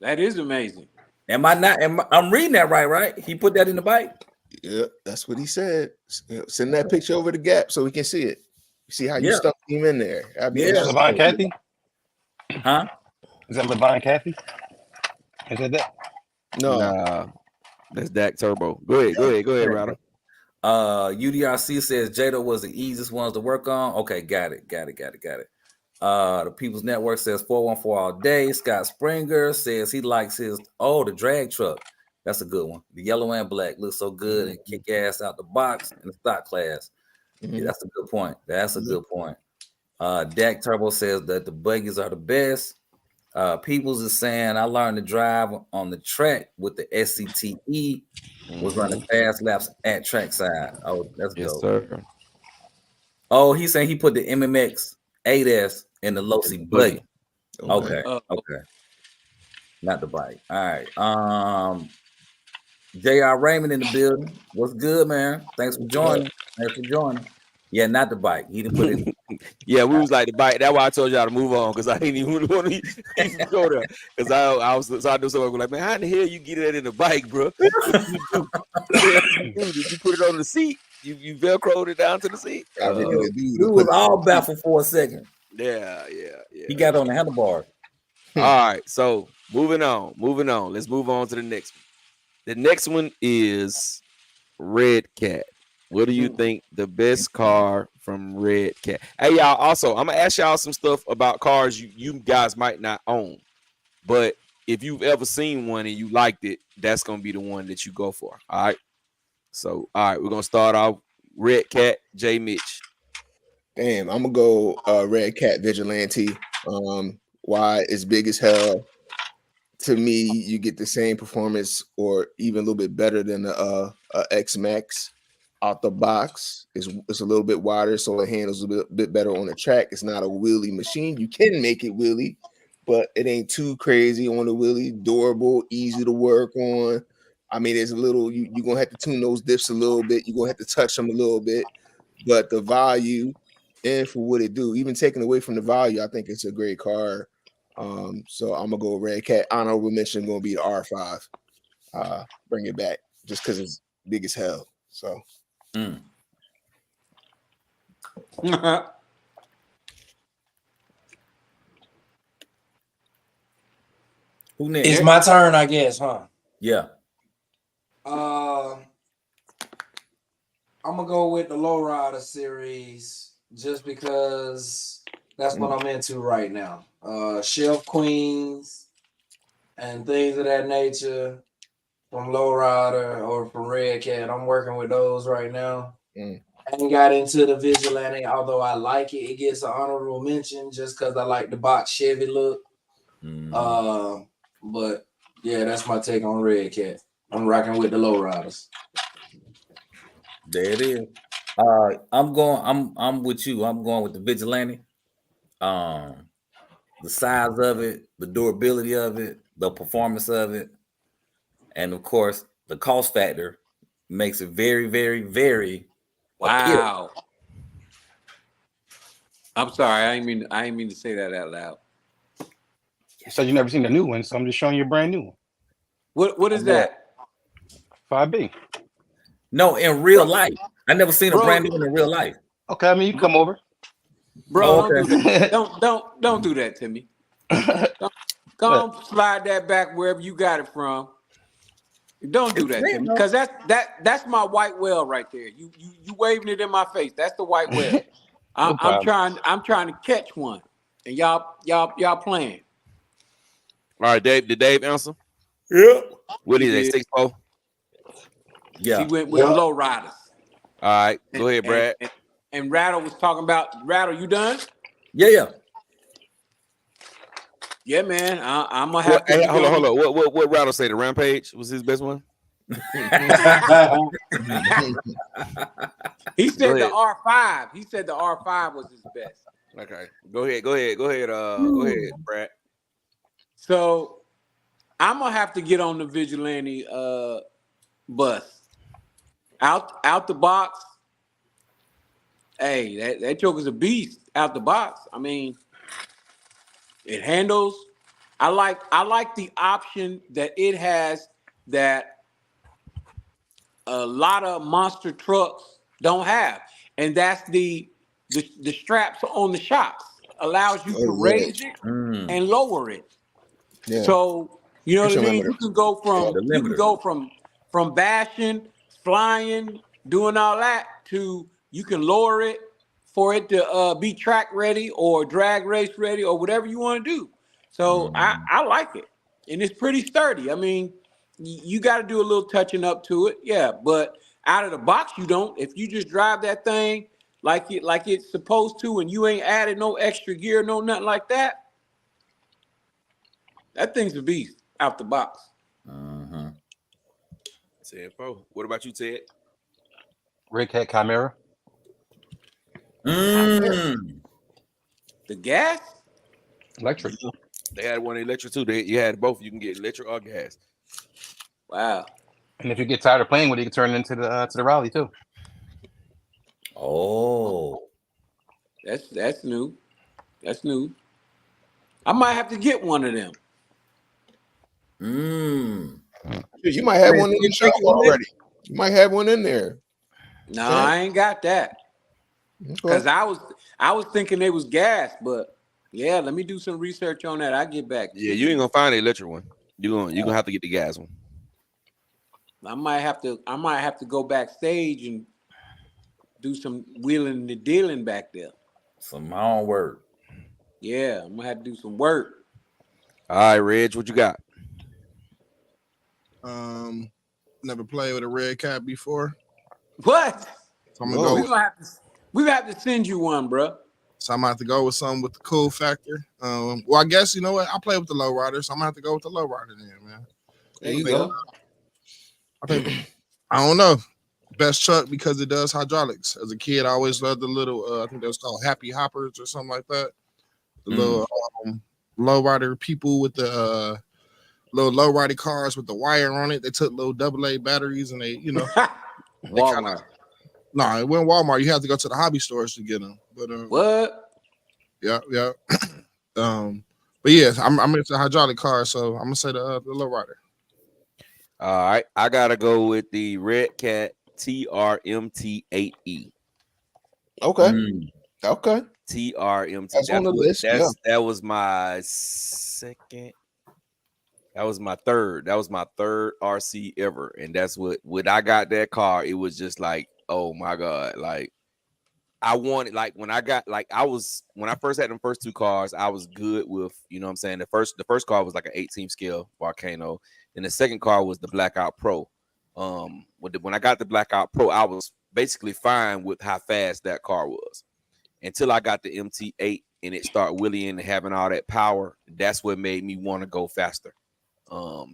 That is amazing. Am I not? I'm reading that right? He put that in the bike. Yep, that's what he said. Send that picture over the gap so we can see it. See how you Yeah. stuffed him in there. That'd be Yeah. interesting. Levine Kathy? Huh? Is that Levine Kathy? Is that that? No, Nah, that's Dak Turbo. Go ahead, Ryder. UDRC says Jada was the easiest ones to work on. Okay, got it. The People's Network says 414 all day. Scott Springer says he likes the drag truck. That's a good one. The yellow and black looks so good and kick ass out the box in the stock class. Yeah, that's a good point. Dak Turbo says that the buggies are the best. Peoples is saying I learned to drive on the track with the SCTE. Was running fast laps at trackside. Oh, that's Yes, dope. sir. Oh, he's saying he put the MMX 8S in the Losi buggy. Okay. Not the bike. All right. JR Raymond in the building. What's good, man? Thanks for joining. Yeah, not the bike. He didn't put it in. Yeah, we was like the bike. That's why I told y'all to move on because I didn't even want to even go there. Because I knew someone was like, man, how the hell you get that in the bike, bro? What did you do? Did you put it on the seat? You velcroed it down to the seat? I really He was all baffled for a second. Yeah. He got on the handlebar. All right, so moving on. Let's move on to the next one. The next one is Red Cat. What do you think the best car from Red Cat? Hey, y'all, also, I'm going to ask y'all some stuff about cars you guys might not own. But if you've ever seen one and you liked it, that's going to be the one that you go for. All right? So, all right, we're going to start off Red Cat, J. Mitch. Damn, I'm going to go Red Cat Vigilante. Why? It's big as hell. To me, you get the same performance or even a little bit better than the X Max out the box. It's a little bit wider, so it handles a bit better on the track. It's not a wheelie machine. You can make it wheelie, but it ain't too crazy on the wheelie. Durable, easy to work on. I mean, there's a little, you're going to have to tune those diffs a little bit. You're going to have to touch them a little bit, but the value and for what it do, even taking away from the value, I think it's a great car. So I'm gonna go Red Cat. Honorable mention gonna be the R5. Bring it back just because it's big as hell. So Who next? It's my turn, I guess, huh? Yeah. I'm gonna go with the Lowrider series just because that's what I'm into right now. Shelf Queens and things of that nature from Lowrider or from Red Cat. I'm working with those right now. I ain't got into the Vigilante, although I like it. It gets an honorable mention just because I like the box Chevy look. But yeah, that's my take on Red Cat. I'm rocking with the Lowriders. There it is. I'm with you. I'm going with the Vigilante. The size of it, the durability of it, the performance of it. and of course, the cost factor makes it very, very, very appealing. Wow. I'm sorry. I didn't mean to say that out loud. You said you never seen the new one, so I'm just showing you a brand new one. What is that? 5B. No, in real life, I never seen a Bro. brand new one in real life. Okay, I mean you come over. Bro, Oh, don't do okay. that. Don't do that to me. Go on, slide that back wherever you got it from. Don't do that to me, because that's my white whale right there. You waving it in my face. That's the white whale. I'm trying to catch one, and y'all playing. All right, Dave. Did Dave answer? Yeah. What is He it? did. 6'4"? Yeah. He went with the low riders. All right, go ahead, Brad. And Rattle was talking about Rattle. You done? Yeah. Yeah, man. I'm gonna have to. Hey, hold on. What Rattle say? The Rampage was his best one. He said Go the R5. He said the R5 was his best. Okay, go ahead, Brad. So I'm gonna have to get on the Vigilante bus. Out the box. Hey, that Joker's a beast out the box. I mean, it handles. I like the option that it has that a lot of monster trucks don't have, and that's the straps on the shocks allows you to raise it and lower it. Yeah. So you know It's what I a mean. limiter. You can go from bashing, flying, doing all that to you can lower it for it to be track ready or drag race ready or whatever you want to do. So I like it, and it's pretty sturdy. I mean, you got to do a little touching up to it, yeah. But out of the box, you don't. If you just drive that thing like it's supposed to, and you ain't added no extra gear, no nothing like that, that thing's a beast out the box. What about you, Ted? Red Cat Chimera. The gas? Electric. They had one electric too. You had both. You can get electric or gas. Wow. And if you get tired of playing with it, you can turn it into the Raleigh too. Oh, That's new. That's new. I might have to get one of them. You might have one in the shop already. You might have one in there. No, I ain't got that. Because I was thinking they was gas, but yeah, let me do some research on that. I'll get back. Yeah, you ain't gonna find the electric one. You're gonna have to get the gas one. I might have to go backstage and do some wheeling and dealing back there. some own word. Yeah, I'm gonna have to do some work. All right, Reg, what you got? Never played with a red cat before. What? So I'm gonna We have to send you one, bro. So I'm gonna have to go with something with the cool factor. Well, I guess you know what? I play with the low rider, so I'm gonna have to go with the low rider then, man. There you go. I think I don't know. Best truck because it does hydraulics. As a kid, I always loved the little I think they was called Happy Hoppers or something like that. The little low rider people with the little low rider cars with the wire on it. They took little AA batteries and they, Walmart. No, it wasn't Walmart. You have to go to the hobby stores to get them. But What? yeah. But yeah, I'm into hydraulic cars, so I'm gonna say the low rider. All right, I gotta go with the Red Cat TRMT8E. Okay. Okay. TRMT. That's on the list. That was my second. That was my third. That was my third RC ever, and that's when I got that car. It was just like, oh my god! Like I wanted, like when I first had them first two cars, I was good with, you know what I'm saying. The first car was like an 18 scale Volcano, and the second car was the Blackout Pro. When I got the Blackout Pro, I was basically fine with how fast that car was until I got the MT8 and it started wheeling and having all that power. That's what made me want to go faster.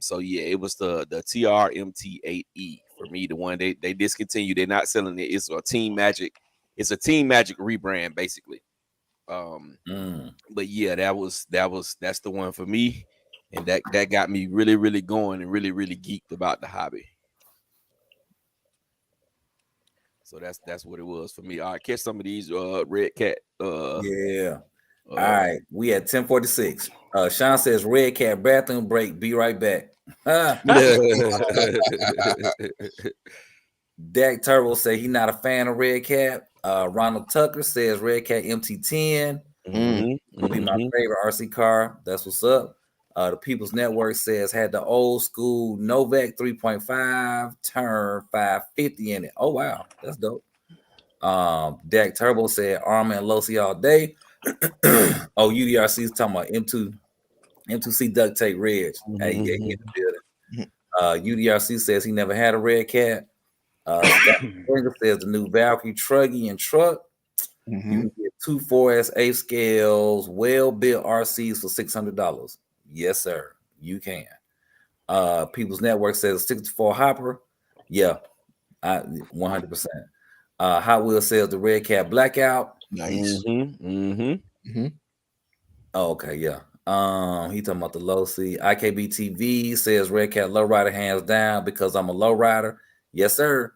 So yeah, it was the TRMT8E for me, the one they discontinued. They're not selling it. It's a Team Magic. It's a Team Magic rebrand, basically. But yeah, that's the one for me. and that got me really, really going and really, really geeked about the hobby. So that's what it was for me. All right, catch some of these Red Cat. Yeah. All right, we at 10:46. Sean says Red Cat bathroom break. Be right back. Dak Turbo say he not a fan of Red Cat. Ronald Tucker says Red Cat MT10 will be my favorite RC car. That's what's up. The People's Network says had the old school Novak 3.5 turn 550 in it. Oh wow, that's dope. Dak Turbo said Arma and Losi all day. Oh, UDRC is talking about M2C duct tape reds. Hey, yeah, he in the building. UDRC says he never had a Red Cat. Springer says the new Valkyrie Truggy and truck. You can get 2 4S 8 scales, well-built RCs for $600. Yes, sir. You can. People's Network says 64 Hopper. Yeah, 100%. Hot Wheels says the Red Cat Blackout. Nice. Oh, okay, yeah. He talking about the low C. IKB TV says Red Cat lowrider hands down because I'm a lowrider. Yes, sir.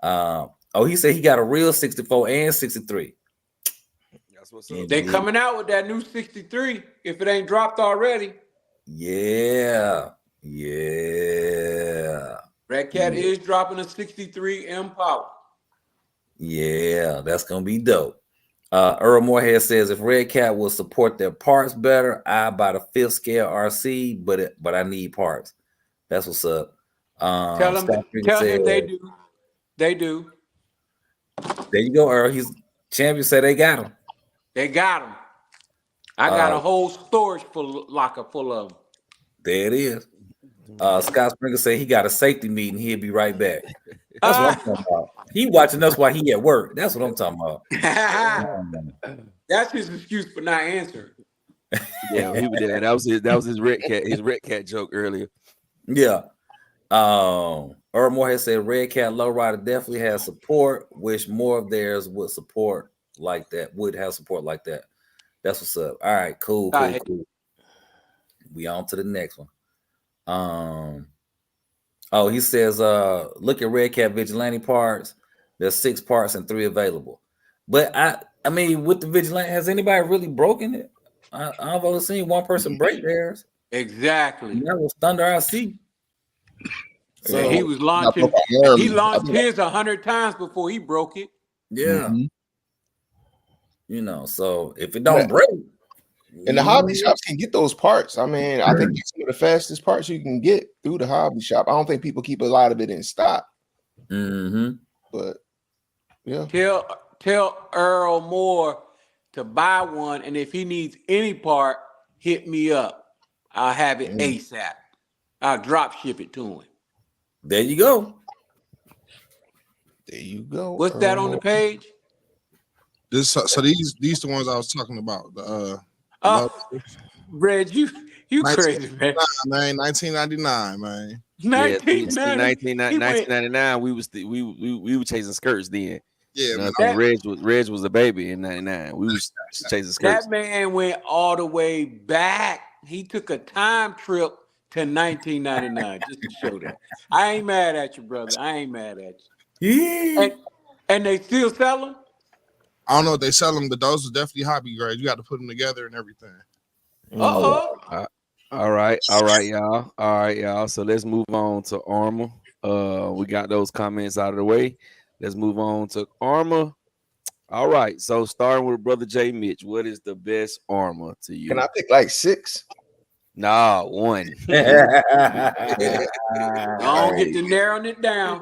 He said he got a real 64 and 63. That's what's up. They coming out with that new 63 if it ain't dropped already. Yeah. Red Cat is dropping a 63 M Power. Yeah, that's gonna be dope. Earl Moorhead says if Red Cat will support their parts better, I buy the 5th scale RC, but I need parts. That's what's up. Tell him they do. They do. There you go, Earl. He's champion. Said they got him. They got him. I got a whole storage locker full of them. There it is. Scott Springer said he got a safety meeting. He'll be right back. That's what I'm talking about. He watching us while he at work. That's what I'm talking about. That's his excuse for not answering. Yeah, he did that. That was his Red Cat joke earlier. Yeah. Earl Moorhead said Red Cat Lowrider definitely has support. Wish more of theirs would have support like that. That's what's up. All right, cool. We on to the next one. He says, look at Red Cat Vigilante parts. There's 6 parts and 3 available. But I mean, with the Vigilante, has anybody really broken it? I've only seen one person break theirs. Exactly. And that was Thunder RC. So he was launching. He launched his 100 times before he broke it. Yeah. So if it don't break. And the hobby shops can get those parts. I mean, I think it's some of the fastest parts you can get through the hobby shop. I don't think people keep a lot of it in stock. But yeah. Tell Earl Moore to buy one, and if he needs any part, hit me up. I'll have it ASAP. I'll drop ship it to him. There you go. What's that on the page? These the ones I was talking about. Reg, you crazy, man. 1999, man. 1999. We were chasing skirts then. Yeah, man. Reg was a baby in 99. We was chasing skirts. That man went all the way back. He took a time trip to 1999 just to show that. I ain't mad at you, brother. I ain't mad at you. Yeah. And they still sell them? I don't know if they sell them, but those are definitely hobby grades. You got to put them together and everything. All right, y'all. So let's move on to Arma. We got those comments out of the way. Let's move on to Arma. All right. So starting with Brother J. Mitch, what is the best Arma to you? Can I pick like 6? Nah, 1. Don't get to narrowing it down.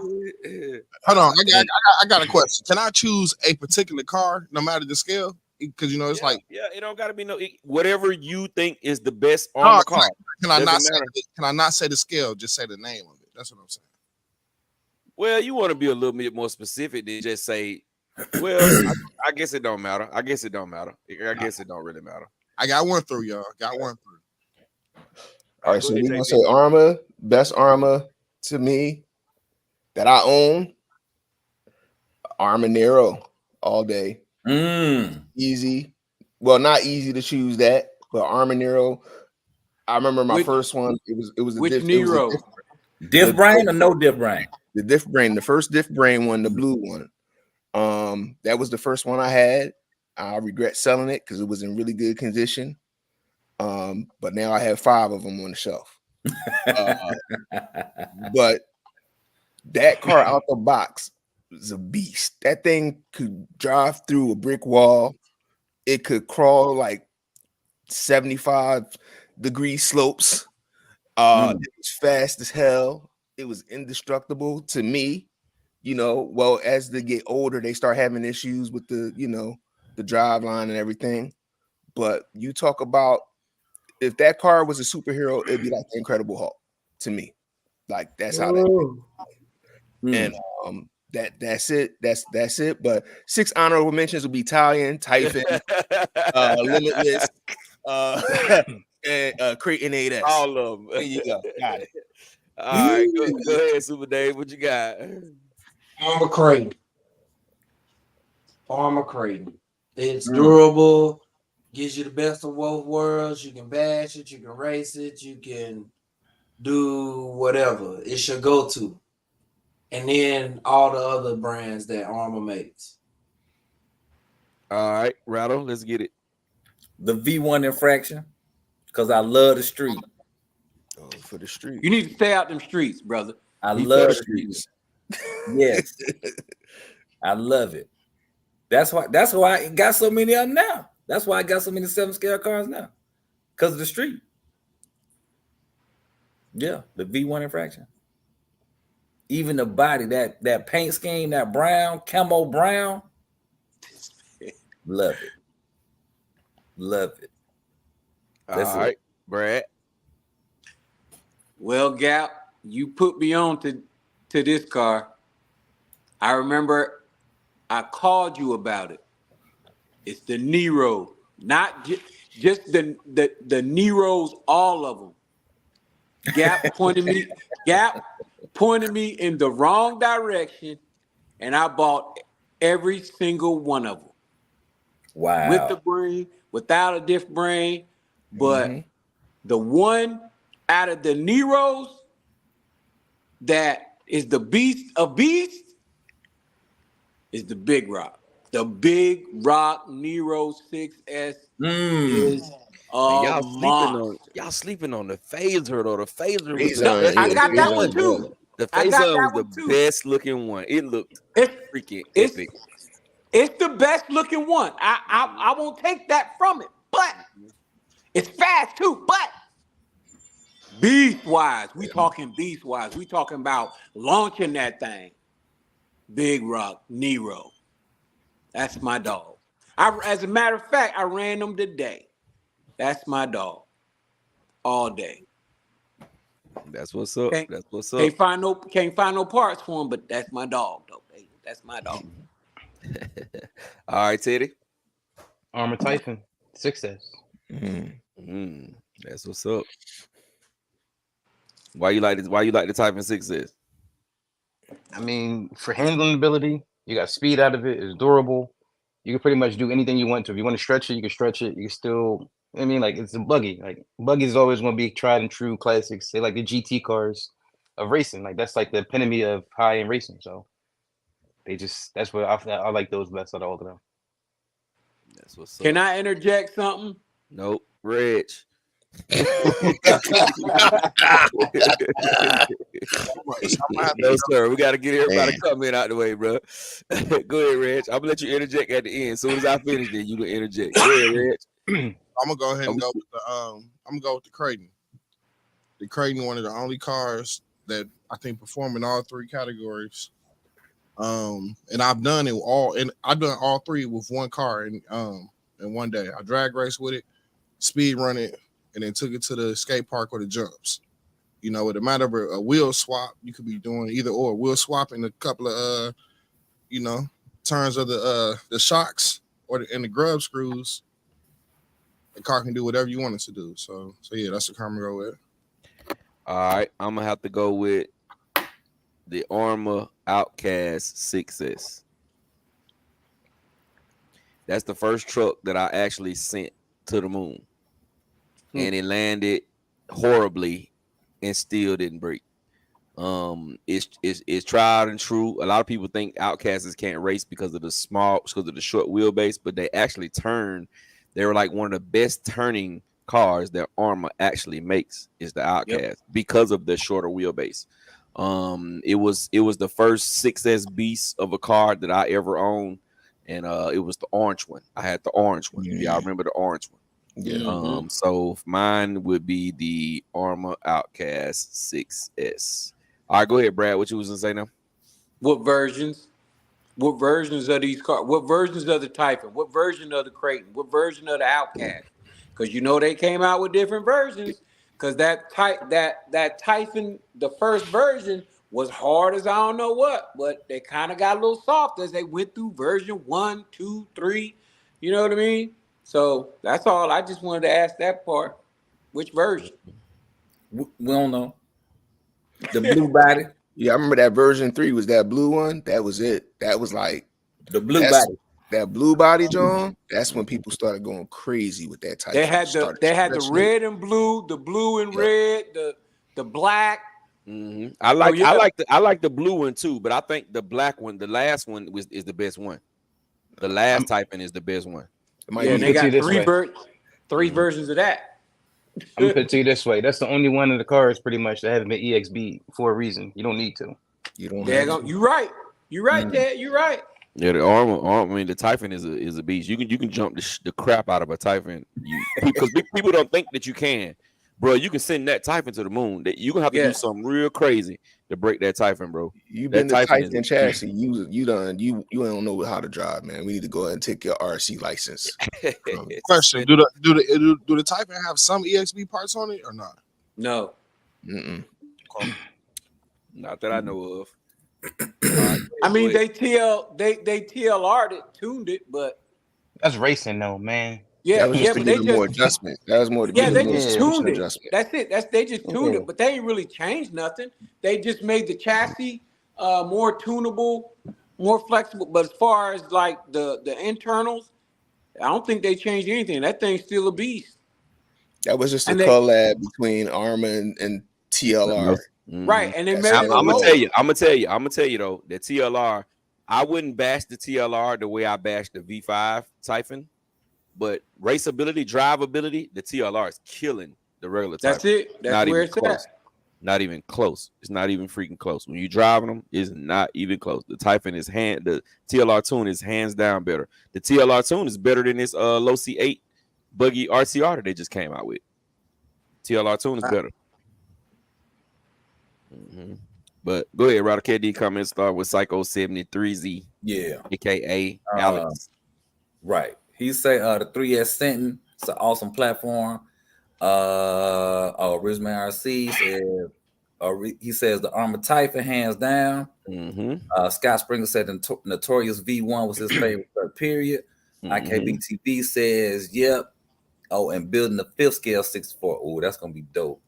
Hold on, I got a question. Can I choose a particular car no matter the scale? Because it's like it don't gotta be whatever you think is the best Arma car. Can I not say the scale? Just say the name of it. That's what I'm saying. Well, you want to be a little bit more specific than just say. Well, I guess it don't matter. I guess it don't really matter. I got one through, y'all. All right, so we're gonna say Arma, best Arma to me that I own. Arma Nero all day. Easy. Well, not easy to choose that, but Arma Nero I remember my Which- first one. It was a which diff, Nero? Diff brain or no diff brain? The diff brain, the first diff brain one, the blue one. That was the first one I had. I regret selling it because it was in really good condition. But now I have 5 of them on the shelf. But that car out the box was a beast. That thing could drive through a brick wall. It could crawl like 75-degree slopes. It was fast as hell. It was indestructible to me. You know, well, as they get older, they start having issues with the, you know, the drive line and everything. But you talk about if that car was a superhero, it'd be like the Incredible Hulk to me. Like that's how that. And that's it. That's it. But 6 honorable mentions will be Italian, Typhon, Limitless, and Creighton 8S. All of them. There you go. Got it. All right, go ahead, Super Dave. What you got? Armor Creighton. Armor Creighton. It's durable, gives you the best of both worlds. You can bash it, you can race it, you can do whatever. It's your go-to. And then all the other brands that Armor makes. All right, Rattle, let's get it. The V1 infraction, because I love the street. Oh, for the street. You need to stay out them streets, brother. I He love for the the streets. Yes. I love it. That's why I got so many of them now. That's why I got so many 7-scale cars now. Because of the street. Yeah, the V1 infraction. Even the body, that paint scheme, that brown, camo brown. Love it. Love it. That's All right, Brad. Well, Gap, you put me on to this car. I remember I called you about it. It's the Nero, not just the Neros, all of them. Gap pointed me in the wrong direction, and I bought every single one of them. Wow. With the brain, without a diff brain, but the one out of the Neros that is the beast of beasts is the Big Rock. The Big Rock Nero 6S is y'all sleeping on the phaser though. The phaser was I got that one too. The I got phaser that was one the too. best looking one. It looked freaking It's- epic. It's the best looking one. I won't take that from it, but it's fast too. But beast wise, we talking beast wise. We talking about launching that thing. Big Rock Nero. That's my dog. As a matter of fact, I ran them today. That's my dog. All day. That's what's up. Can't- That's what's up. Can't find no parts for him, but that's my dog, though. Baby. That's my dog. All right, Teddy. Armor Typhon, 6S. That's what's up. Why you like this? Why you like the Typhon 6S? I mean, for handling ability, you got speed out of it. It's durable. You can pretty much do anything you want to. If you want to stretch it, you can stretch it. You can still, I mean, like it's a buggy. Like buggies always going to be tried and true classics. They like the GT cars of racing. Like that's like the epitome of high end racing. So that's what I like those best out of all of them. That's what's up. Can I interject something? Nope, Reg. No, sir. We got to get everybody comment out the way, bro. Go ahead, Reg. I'm gonna let you interject at the end. As soon as I finish, then you can interject. Go ahead, Reg. I'm gonna go ahead and go with the I'm gonna go with the Creighton. The Creighton, one of the only cars that I think perform in all 3 categories. And I've done it all, and I've done all 3 with one car in one day. I drag race with it, speed run it, and then took it to the skate park or the jumps. You know, with a matter of a wheel swap, you could be doing either or. Wheel swap in a couple of turns of the shocks or and the grub screws. The car can do whatever you want it to do. So yeah, that's the car I'm gonna go with. All right, I'm gonna have to go with the Armor Outcast 6S. That's the first truck that I actually sent to the moon, and it landed horribly and still didn't break. It's tried and true. A lot of people think Outcasts can't race because of the short wheelbase, but they actually turn. They were like one of the best turning cars that Arma actually makes is the Outcast because of the shorter wheelbase. It was the first 6S beast of a car that I ever owned, and it was the orange one. I had the orange one. Y'all remember the orange one? Yeah. So mine would be the Arma Outcast 6S. All right, go ahead, Brad. What you was gonna say now? What versions? What versions of these cars? What versions of the Typhon? What version of the Creighton? What version of the Outcast? Because you know they came out with different versions. Because that Typhon, the first version, was hard as I don't know what, but they kind of got a little soft as they went through version 1, 2, 3. You know what I mean? So that's all. I just wanted to ask that part. Which version? We don't know. The blue body. Yeah, I remember that version 3 was that blue one. That was it. That was like The blue body. that blue body, John. That's when people started going crazy with that type. They had the red and blue, the blue and red, the black. I like the blue one too, but I think the black one, the last one is the best one. The last Typhon is the best one. Yeah, and they got three versions of that. I'm gonna put it to you this way: that's the only one of the cars, pretty much, that haven't been EXB for a reason. You don't need to. You don't. You're right. You're right, Dad. You're right. Yeah, the Arma. I mean, the Typhon is a beast. You can jump the crap out of a Typhon. Because people don't think that you can, bro. You can send that Typhon to the moon. That you gonna have to do something real crazy to break that Typhon, bro. You've been the Typhon chassis. You don't know how to drive, man. We need to go ahead and take your RC license. Question: Do the Typhon have some EXB parts on it or not? No. Not that I know of. I mean, they TLR'd it, tuned it, but that's racing, though, man. Yeah, that was just to give it more adjustment. That was more to they just tuned it. Adjustment. That's it. They just tuned it, but they ain't really changed nothing. They just made the chassis more tunable, more flexible. But as far as like the internals, I don't think they changed anything. That thing's still a beast. That was just a collab between Arma and TLR. Right, and they made. I'm gonna tell you though, the TLR. I wouldn't bash the TLR the way I bashed the V5 Typhon, but raceability, drivability, the TLR is killing the regular Typhon. That's it. That's where it's at. Not even close. It's not even freaking close. When you're driving them, it's not even close. The Typhon is the TLR tune is hands down better. The TLR tune is better than this low C8 buggy RCR that they just came out with. TLR tune is better. But go ahead, Ryder KD. Comments start with Psycho 73Z. Yeah, aka Alex. Right. He say the 3S Sentin. It's an awesome platform. Rizman RC said, he says the Arma Typhon hands down. Scott Springer said the Notorious V1 was his favorite period. IKBTV says, yep. Oh, and building the 5th scale 64. Oh, that's gonna be dope.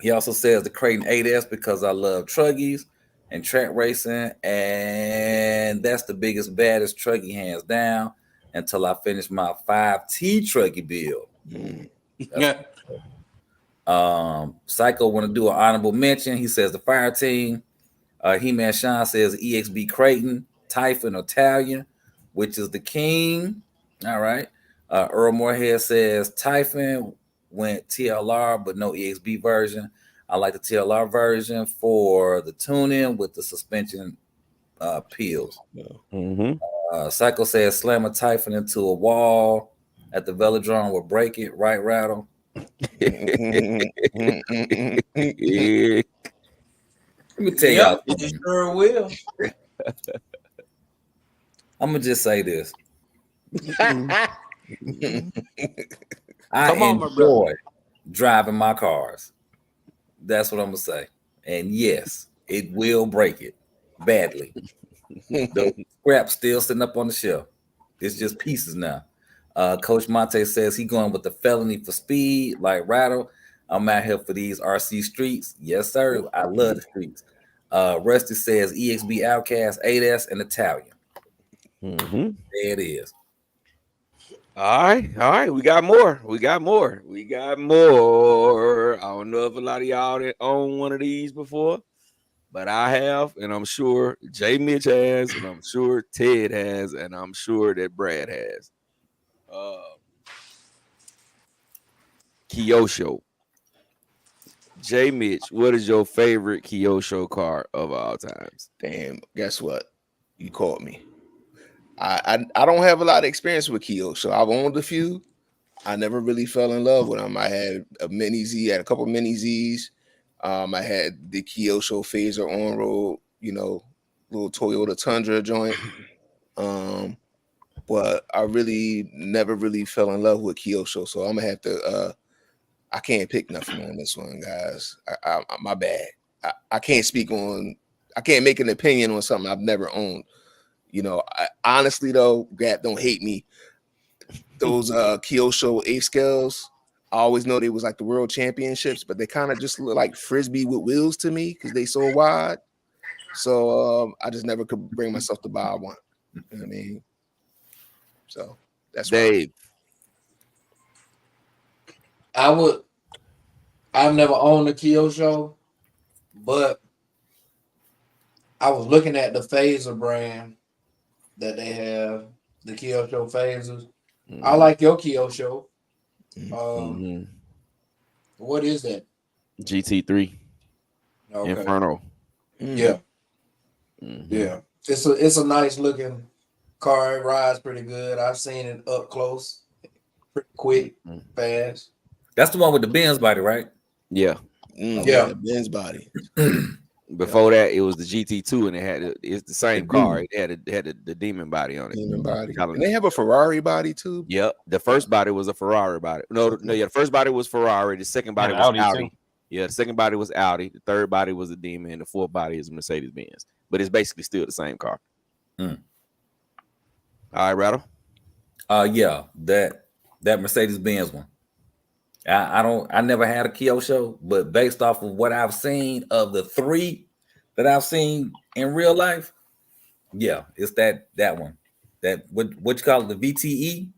He also says the Creighton 8S because I love truggies and track racing, and that's the biggest, baddest truggy hands down until I finish my 5T truggy build. Psycho want to do an honorable mention. He says the Fire Team. He-Man Sean says EXB Creighton, Typhon, Italian, which is the king. All right. Earl Moorhead says Typhon went TLR, but no EXB version. I like the TLR version for the tuning with the suspension peels. Psycho says slam a Typhon into a wall at the Velodrome will break it, right, Rattle? Let me tell y'all. You sure will. I'm gonna just say this. I enjoy driving my cars. That's what I'm gonna say. And yes, it will break it badly. The scrap's still sitting up on the shelf. It's just pieces now. Coach Monte says he going with the felony for speed, like Rattle. I'm out here for these RC streets. Yes, sir. I love the streets. Rusty says EXB Outcast, 8S, and Italian. There it is. All right. We got more. I don't know if a lot of y'all that own one of these before, but I have, and I'm sure Jay Mitch has, and I'm sure Ted has, and I'm sure that Brad has. Kyosho. Jay Mitch, what is your favorite Kyosho car of all times? Damn, guess what? You caught me. I don't have a lot of experience with Kyosho. I've owned a few. I never really fell in love with them. I had a mini Z, had a couple mini Zs. I had the Kyosho Phaser on road, little Toyota Tundra joint. But I really never really fell in love with Kyosho, so I'm gonna have to. I can't pick nothing on this one, guys. My bad. I can't speak on. I can't make an opinion on something I've never owned. Honestly though, Gap, don't hate me. Those Kyosho 8 scales, I always know they was like the world championships, but they kind of just look like frisbee with wheels to me because they so wide. So I just never could bring myself to buy one. You know what I mean? So that's Dave. I've never owned a Kyosho, but I was looking at the Phaser brand that they have, the Kyosho Phasers. Mm-hmm. I like your Kyosho. What is that? GT3. Okay. Inferno. Yeah. Mm-hmm. Yeah. It's a nice looking car. It rides pretty good. I've seen it up close. Pretty quick, fast. That's the one with the Benz body, right? Yeah. Yeah, Benz body. Before that, it was the GT2, and it's the same car. It had the demon body on it. Demon body. And they have a Ferrari body too. Yep. The first body was a Ferrari body. No. The first body was Ferrari. The second body was Audi. Yeah, the second body was Audi. The third body was a demon, and the fourth body is Mercedes Benz. But it's basically still the same car. All right, Rattle. Yeah, that Mercedes Benz one. I never had a Kyosho, but based off of what I've seen of the 3 that I've seen in real life, yeah, it's that one. That what you call it, the VTE?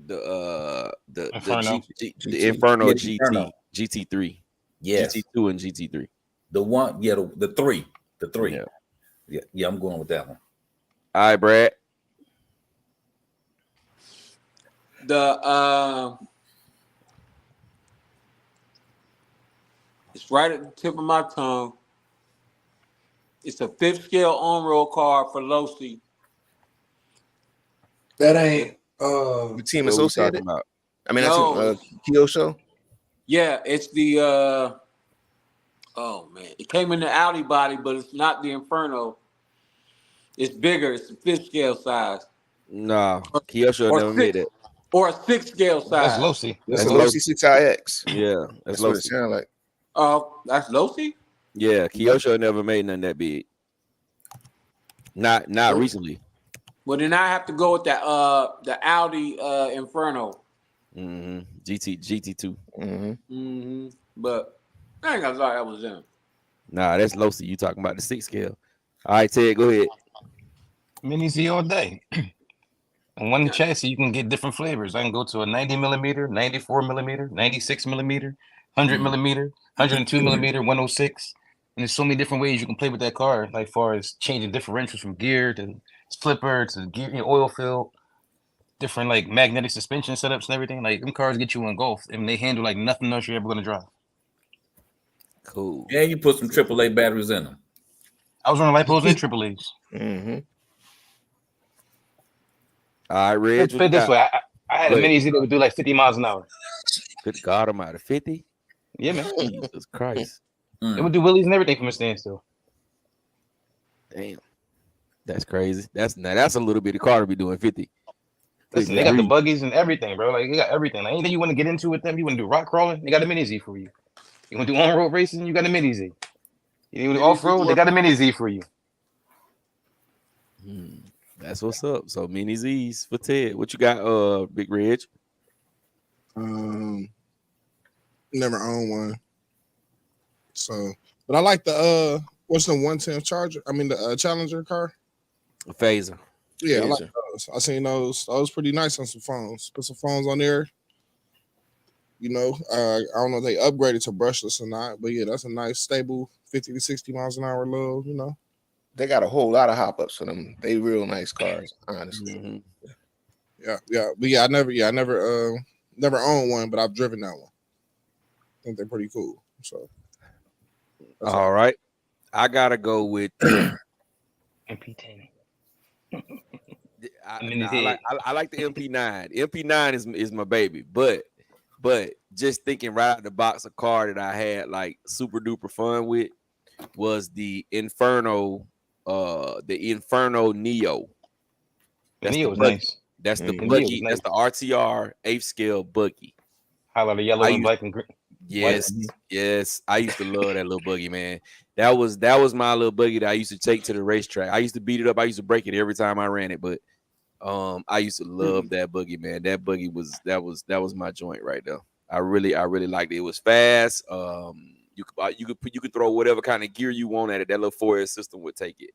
The Inferno. the Inferno Yeah, GT Inferno. GT3. Yes. GT2 and GT3. The one, yeah, the 3. The 3. Yeah. Yeah, I'm going with that one. All right, Brad. It's right at the tip of my tongue. It's a 5th scale on-road car for Losi. That ain't The team What we associated. talking about? I mean, No. that's Kyosho. Yeah, it's the oh man, it came in the Audi body, but it's not the Inferno. It's bigger. It's the 5th scale size. Nah, Kyosho Or never 6th made it. Or a 6th scale size. That's Losi. That's a Losi. Losi 6iX. Yeah, That's what it Losi. sounds like. That's Losi? Yeah, Kyosho never made nothing that big. Not recently. Well, then I have to go with the Audi Inferno. GT2. But I ain't gonna lie, that was them. Nah, that's Losi. You talking about the 6 scale. All right, Ted, go ahead. Mini Z all day. On one chassis, you can get different flavors. I can go to a 90 millimeter, 94 millimeter, 96 millimeter, 100 millimeter, 102 millimeter, 106. And there's so many different ways you can play with that car, like far as changing differentials from gear to flipper to gear, oil fill, different like magnetic suspension setups and everything. Like them cars get you engulfed and they handle like nothing else you're ever gonna drive. Cool. And you put some AAA batteries in them. I was running lipos and AAAs. All right, Reg. Let's put it this way. I had a mini Z that would do like 50 miles an hour. Good God, I'm out of 50. Yeah, man. Jesus Christ. It would do wheelies and everything from a standstill. Damn. That's crazy. That's a little bit of car to be doing 50. Listen, they got the buggies and everything, bro. Like they got everything. Like, anything you want to get into with them, you want to do rock crawling, they got a mini Z for you. You want to do on-road racing, you got a mini Z. You want to off-road, they got a mini Z for you. That's what's up. So mini Z's for Ted. What you got, Big Reg? Never owned one. So, but I like the what's the 110 Charger? I mean the Challenger car. A Phaser. Yeah, I Yes, like sir. those. I seen those. Those pretty nice on some phones. Put some phones on there. You know, I don't know if they upgraded to brushless or not, but yeah, that's a nice stable 50 to 60 miles an hour low. You know, They got a whole lot of hop ups for them. They real nice cars, honestly. Mhm. yeah. But yeah, I never owned one, but I've driven that one. I think they're pretty cool. So that's All right. I gotta go with MP10. I, I'm in nah, his I like head. I like the MP9. MP9 is my baby, but just thinking right out the box, a car that I had like super duper fun with was the Inferno Neo. The That's the Neo was buggy. nice. That's the The Neo was buggy. That's nice. the RTR 8th scale buggy. Highlighter I yellow and used black and green. yes, Mhm. yes. I used to love that little buggy, man. That was my little buggy that I used to take to the racetrack. I used to beat it up. I used to break it every time I ran it, but I used to love that buggy, man. That buggy that was my joint right there. I really liked it. It was fast. You could throw whatever kind of gear you want at it. That little 4S system would take it.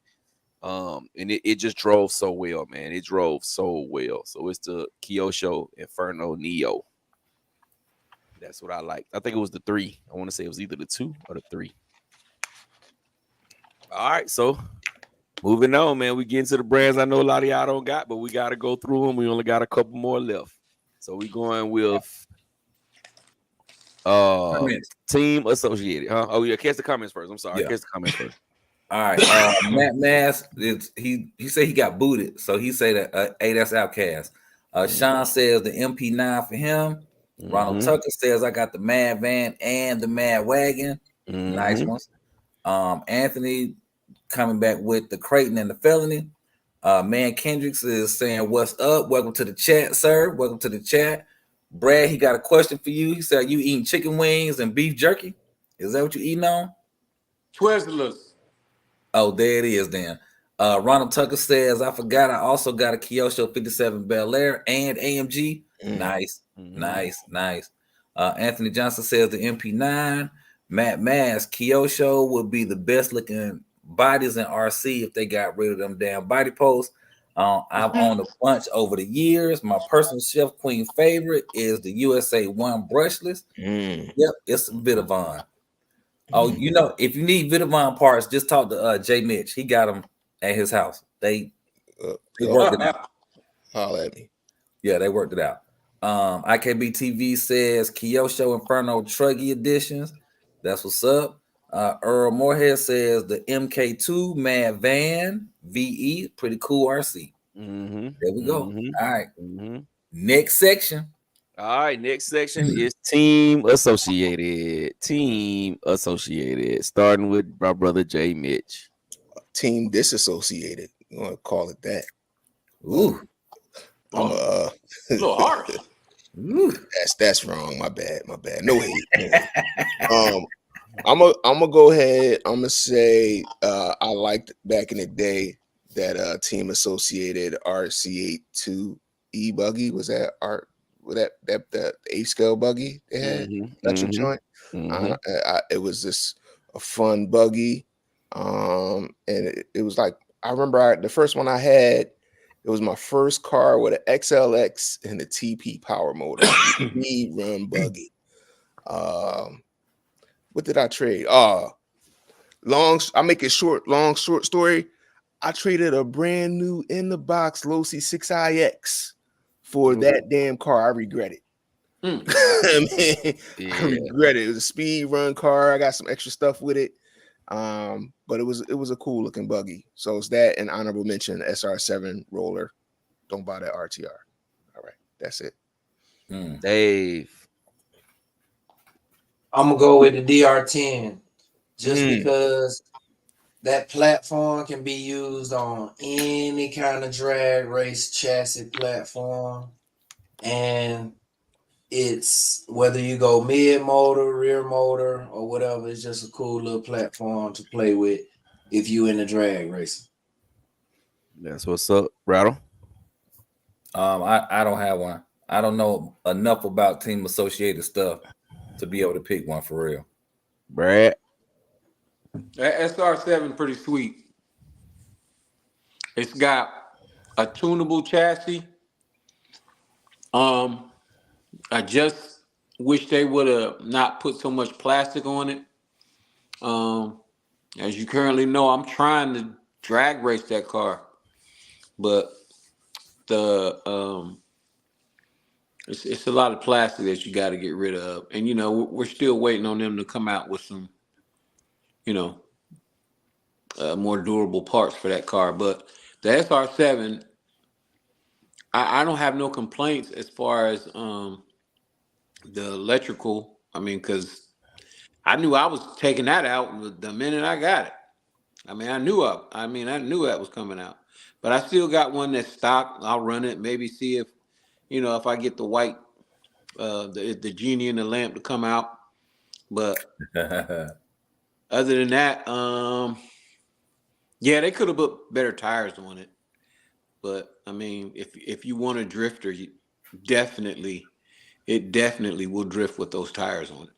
And it just drove so well, man. It drove so well. So it's the Kyosho Inferno Neo. That's what I like. I think it was the 3. I want to say it was either the 2 or the 3. All right, so moving on, man. We get into the brands I know a lot of y'all don't got, but we got to go through them. We only got a couple more left. So we going with Comments. Team Associated, huh? Oh yeah, catch the comments first. I'm sorry, Yeah. catch the comments first. All right. Matt Mass, he said he got booted, so he said that hey, that's Outcast. Sean says the MP9 for him. Ronald Tucker says I got the Mad Van and the Mad Wagon. Nice ones. Anthony coming back with the Creighton and the Felony. Man Kendricks is saying, "What's up? Welcome to the chat, sir. Welcome to the chat." Brad, he got a question for you. He said, "You eating chicken wings and beef jerky? Is that what you eating on?" Twizzlers. Oh, there it is then. Ronald Tucker says, I forgot I also got a Kyosho 57 Bel Air and AMG. Nice. Anthony Johnson says the MP9. Matt Mass, Kyosho would be the best looking bodies in RC if they got rid of them damn body posts. I've owned a bunch over the years. My personal Chef Queen favorite is the USA 1 brushless. Yep, it's Vitavon. Oh, you know, if you need Vitavon parts, just talk to Jay Mitch. He got them at his house. They worked it out. Holla at me. Yeah, they worked it out. IKB TV says Kyosho Inferno Truggy editions. That's what's up. Earl Moorhead says the MK2 Mad Van VE, pretty cool RC. There we go. All right. Next section. All right, next section is Team Associated. Team Associated, starting with my brother Jay Mitch. Team Disassociated. You want to call it that? Ooh, I'm a little harsh. That's wrong. My bad. No hate. I'm gonna go ahead. I'm gonna say I liked back in the day that Team Associated RC82 E buggy. Was that art? That the 8 scale buggy they had, electric joint. It was just a fun buggy, and it was like I remember the first one I had. It was my first car with an XLX and a TP power motor, speed run buggy. What did I trade? I make it short. Long short story. I traded a brand new in the box Losi 6iX. For that damn car. I regret it. I regret it. It was a speed run car. I got some extra stuff with it. But it was a cool looking buggy. So it's that and honorable mention SR7 roller. Don't buy that RTR. All right, that's it. Dave. I'm gonna go with the DR10 just because that platform can be used on any kind of drag race chassis platform, and it's whether you go mid motor, rear motor, or whatever. It's just a cool little platform to play with if you in the drag racing. That's what's up, Rattle. I don't have one. I don't know enough about Team Associated stuff to be able to pick one for real. Brad. That SR7 pretty sweet. It's got a tunable chassis. I just wish they would have not put so much plastic on it. As you currently know, I'm trying to drag race that car, but the it's a lot of plastic that you got to get rid of, and you know we're still waiting on them to come out with some, you know, more durable parts for that car. But the SR7, I don't have no complaints as far as the electrical. I mean, because I knew I was taking that out the minute I got it. I mean, I knew that was coming out. But I still got one that's stock. I'll run it, maybe see if, you know, if I get the white, the genie in the lamp to come out. But other than that, yeah, they could have put better tires on it. But I mean, if you want a drifter, it definitely will drift with those tires on it.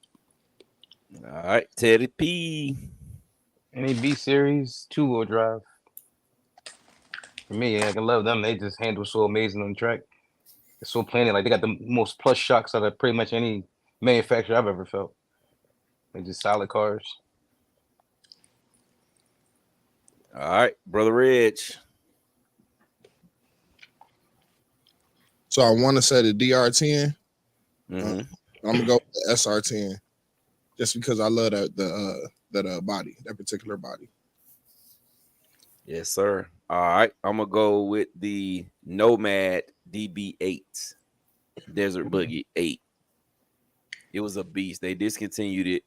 All right, Teddy P. Any B series 2-wheel drive. For me, I can love them. They just handle so amazing on the track. It's so plain. Like they got the most plus shocks out of pretty much any manufacturer I've ever felt. They're just solid cars. All right, Brother Rich. So I want to say the DR10. Mm-hmm. I'm gonna go with the SR10, just because I love that body, that particular body. Yes, sir. All right, I'm gonna go with the Nomad DB8 Desert Buggy 8. It was a beast. They discontinued it.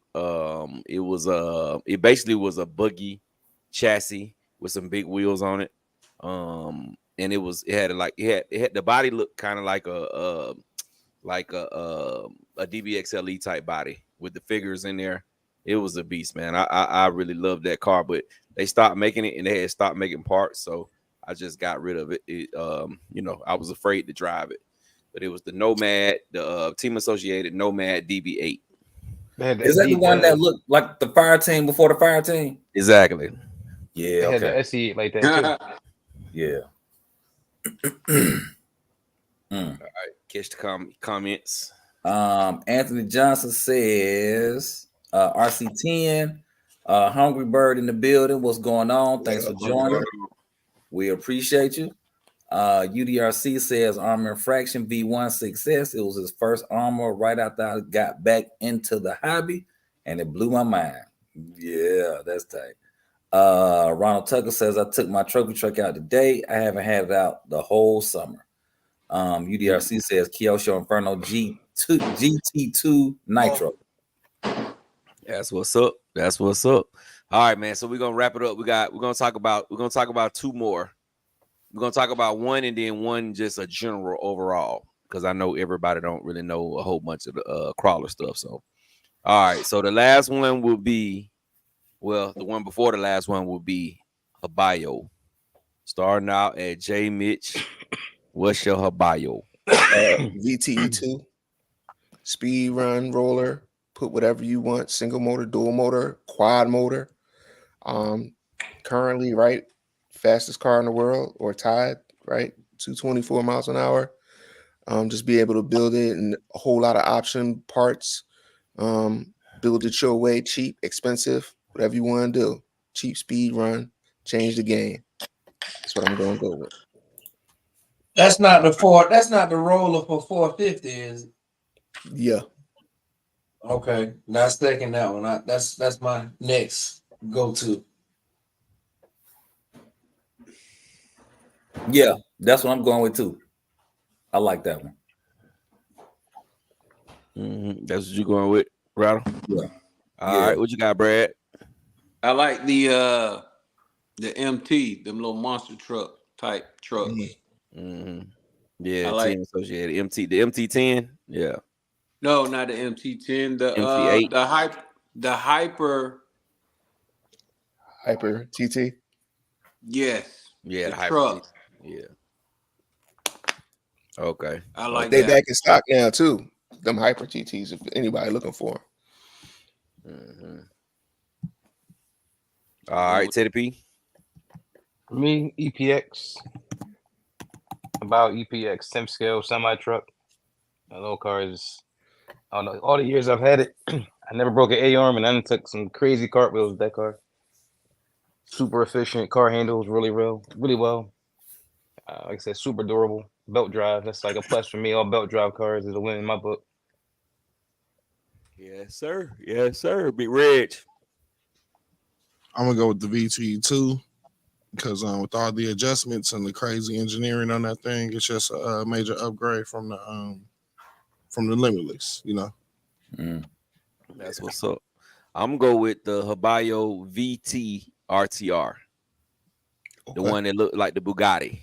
It basically was a buggy chassis with some big wheels on it. And it had the body looked kind of like a DBXLE type body with the figures in there. It was a beast, man. I really loved that car, but they stopped making it and they had stopped making parts, so I just got rid of it. You know, I was afraid to drive it, but it was the Nomad, the team associated Nomad DB8. Is that the one that looked like the fire team before the fire team? Exactly. Yeah. They had the SE like that too. Yeah. All right, catch the comments. Anthony Johnson says RC10, Hungry Bird in the building. What's going on? Thanks for joining. We appreciate you. UDRC says Armor Infraction V1 success. It was his first armor right after I got back into the hobby, and it blew my mind. Yeah, that's tight. Ronald Tucker says I took my trophy truck out today. I haven't had it out the whole summer. UDRC says Kyosho Inferno GT2 Nitro. That's what's up. That's what's up. All right, man. So we're gonna wrap it up. We're gonna talk about two more. We're gonna talk about one and then one just a general overall, because I know everybody don't really know a whole bunch of the crawler stuff. So all right, so the last one will be, well, the one before the last one will be Habayo. Starting out at J Mitch. What's your Habayo? VTE2 speed run roller, put whatever you want, single motor, dual motor, quad motor. Currently, right, fastest car in the world or tied, right, 224 miles an hour. Just be able to build it and a whole lot of option parts. Build it your way, cheap, expensive, whatever you want to do. Cheap speed run, change the game. That's what I'm going to go with. That's not the roller for 450, is it? Yeah. Okay, not taking that one. That's my next go-to. Yeah, that's what I'm going with too. I like that one. Mm-hmm. That's what you're going with, Rattle? Yeah. All right, what you got, Brad? I like the MT, them little monster truck type trucks. Mm-hmm. Yeah, I like team associated MT, the MT10. Yeah. No, not the MT10. The MT8. the Hyper TT. Yes. Yeah, the Hyper truck. TT. Yeah. Okay. I like They that. back in stock now too. Them Hyper TTs, if anybody looking for them. Mm-hmm. All right, Teddy P. For me, EPX. About EPX 10th scale semi truck. That little car is, I don't know, all the years I've had it, I never broke an A arm, and I took some crazy cartwheels with that car. Super efficient, car handles really well. Like I said, super durable. Belt drive. That's like a plus for me. All belt drive cars is a win in my book. Yes, sir. Yes, sir. Big Rich. I'm gonna go with the VT2 because with all the adjustments and the crazy engineering on that thing, it's just a major upgrade from the Limitless. You know. That's what's up. I'm gonna go with the Habayo VT RTR, the one that looked like the Bugatti.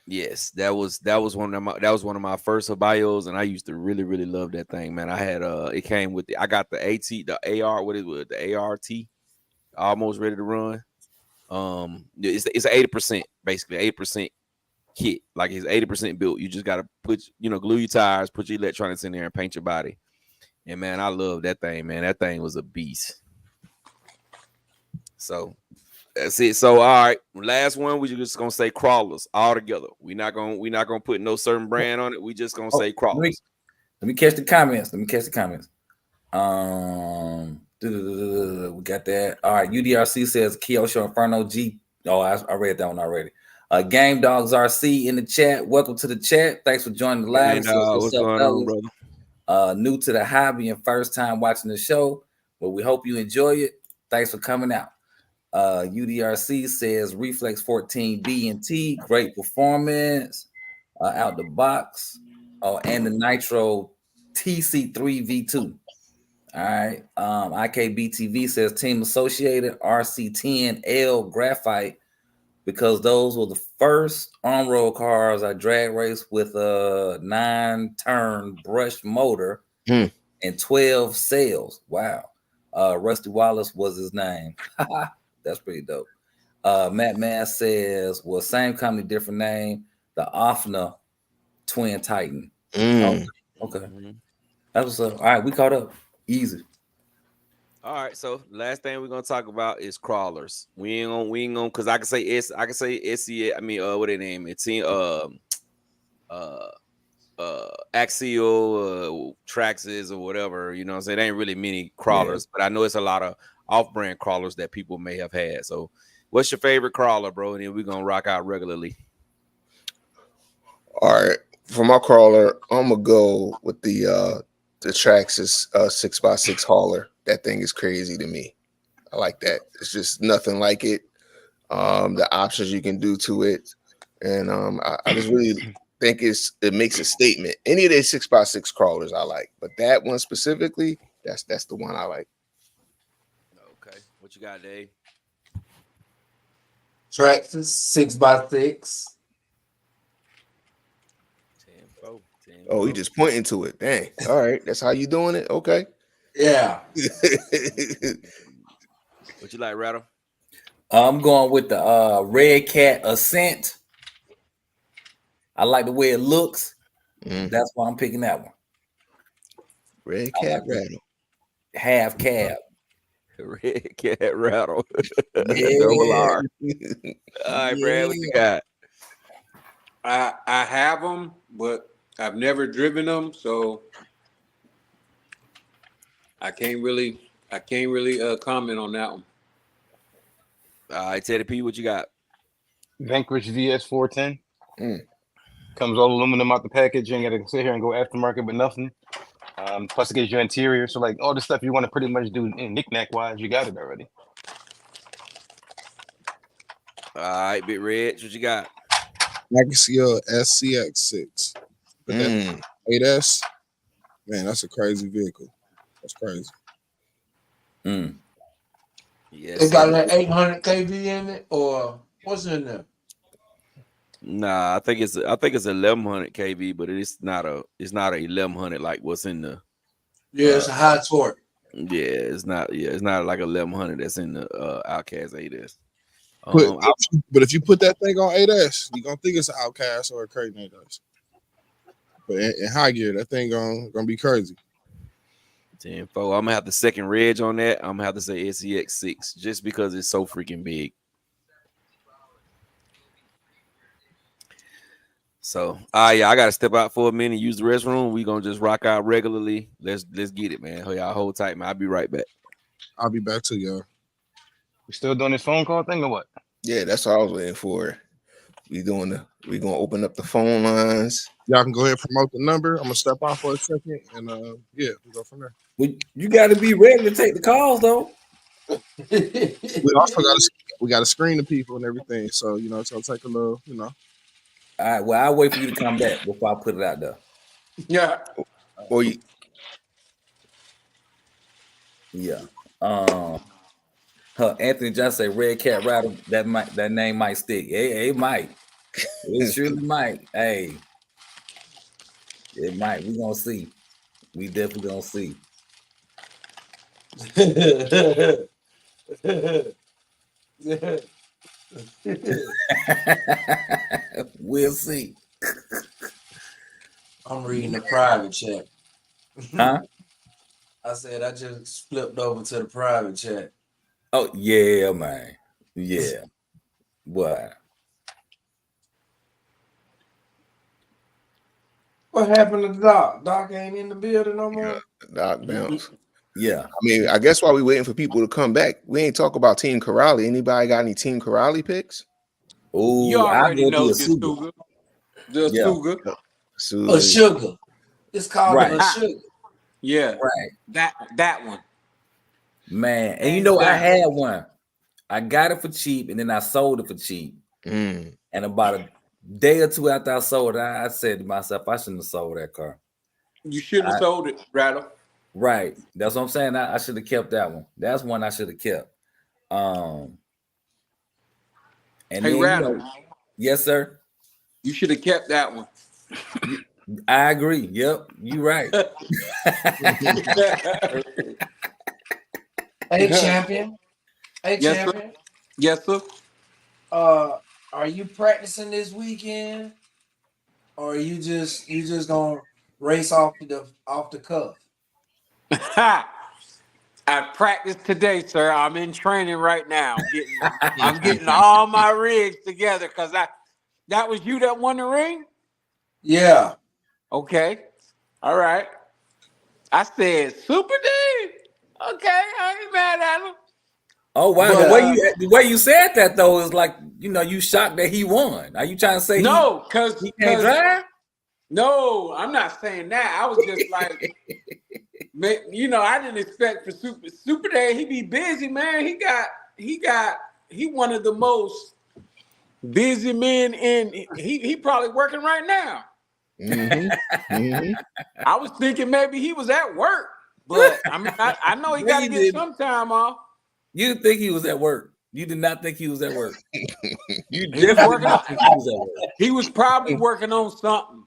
Yes, that was one of my first Habayos, and I used to really love that thing, man. I had it came with I got the the AR, what is it, the ART, almost ready to run. It's 80%, basically 80% kit, like it's 80% built. You just gotta glue your tires, put your electronics in there, and paint your body. And man, I love that thing, man. That thing was a beast. So that's it. So all right, last one. We just gonna say crawlers all together. We're not gonna put no certain brand on it. We just gonna say crawlers. Let me catch the comments. We got that. All right. UDRC says Kyosho Inferno G. Oh, I read that one already. Game Dogs RC in the chat. Welcome to the chat. Thanks for joining the live. What's going on, brother? New to the hobby and first time watching the show, but we hope you enjoy it. Thanks for coming out. UDRC says Reflex 14B and T, great performance, out the box. Oh, and the Nitro TC3 V2. All right. IKBTV says Team Associated RC10L Graphite, because those were the first on-road cars I drag raced with a 9-turn brushed motor and 12 cells. Wow. Rusty Wallace was his name. That's pretty dope. Matt Mass says, well, same company, different name. The Offna Twin Titan. Okay. That was all right. We caught up. Easy. All right, so last thing we're gonna talk about is crawlers. We ain't gonna because I can say SCA. I mean, what they name it? Axial Traxxas or whatever. You know what I'm saying? There ain't really many crawlers, but I know it's a lot of off-brand crawlers that people may have had. So, what's your favorite crawler, bro? And then we're gonna rock out regularly. All right, for my crawler, I'm gonna go with the Traxxas 6x6 hauler. That thing is crazy to me. I like that. It's just nothing like it. The options you can do to it, and I just really think it makes a statement. Any of these 6x6 crawlers I like, but that one specifically, that's the one I like. Okay, what you got, Dave? Traxxas 6x6. 10-4. Oh, he just pointing to it. Dang. All right, that's how you doing it. Okay. Yeah. What you like, Rattle? I'm going with the Red Cat Ascent. I like the way it looks. That's why I'm picking that one. Red Cat Rattle. Half cab. Red Cat Rattle. Yeah. Double R. All right, Brad, what you got? I have them, but I've never driven them, so I can't really comment on that one. All right, Teddy P, what you got? Vanquish VS 410. Comes all aluminum out the package. You ain't gotta sit here and go aftermarket with nothing. Plus it gives you interior. So like all the stuff you want to pretty much do in knick-knack wise, you got it already. All right, Big Red, what you got? I can see a SCX6. 8S. Man, that's a crazy vehicle. That's crazy. Yes. It got an 800 kV in it, or what's in there? Nah, I think it's 1100 kV, but it's not a 1100 like what's in the. Yeah, it's a high torque. Yeah, it's not like 1100 that's in the Outcast 8S. But if you put that thing on 8S, you're gonna think it's an Outcast or a Creighton 8S. But in high gear, that thing gonna be crazy. 10-4. I'm gonna have the second reg on that. I'm gonna have to say SCX6 just because it's so freaking big. So, yeah, I gotta step out for a minute, use the restroom. We gonna just rock out regularly. Let's get it, man. Y'all hold tight, man. I'll be right back. I'll be back to y'all. We still doing this phone call thing or what? Yeah, that's what I was waiting for. We gonna open up the phone lines. Y'all can go ahead and promote the number. I'm gonna step off for a second, and yeah, we'll go from there. You got to be ready to take the calls though. We also got to screen the people and everything, so you know, so take a little, you know. All right. Well, I'll wait for you to come back before I put it out there. Yeah. Or you, Yeah. Anthony Johnson say Red Cat Rider. That name might stick. It might. It surely might. Hey, it might. We gonna see. We definitely gonna see. We'll see. I'm reading the private chat. Huh? I said I just flipped over to the private chat. Oh yeah, man. Yeah. What? What happened to Doc? Doc ain't in the building no more. Doc bounce. Yeah. I mean, I guess while we waiting for people to come back, we ain't talk about Team Corrali. Anybody got any Team Corrali picks? Oh, You already I know go the to Sugar. The Yeah. Sugar. A sugar. It's called Right. a sugar. Yeah. Right. That one. Man, and you Hands know, I down. had one. I got it for cheap, and then I sold it for cheap. Mm. And about a day or two after I sold it, I said to myself, I shouldn't have sold that car. You shouldn't have sold it, Rattle. Right. That's what I'm saying. I should have kept that one. That's one I should have kept. And Hey, then, Rattle. Yes, sir. You should have kept that one. I agree. Yep, you right. Hey, champion. Hey, Yes, sir. champion. Yes, sir. Are you practicing this weekend, or are you just gonna race off the cuff? I practiced today, sir. I'm in training right now. I'm getting all my rigs together because that was you that won the ring? Yeah. Okay. All right. I said Super D. Okay, I ain't mad at him. Oh wow, But, the way you said that though is like, you shocked that he won. Are you trying to say No, because he can't drive? no, I'm not saying that. I was just like, I didn't expect for Super Day. He be busy, man. He one of the most busy men he probably working right now. Mm-hmm. Mm-hmm. I was thinking maybe he was at work, but I mean, I know he No, got to you get didn't. some time off. You didn't think he was at work. You did not think he was at work. You He was definitely did working not on. think he was at work. He was probably working on something.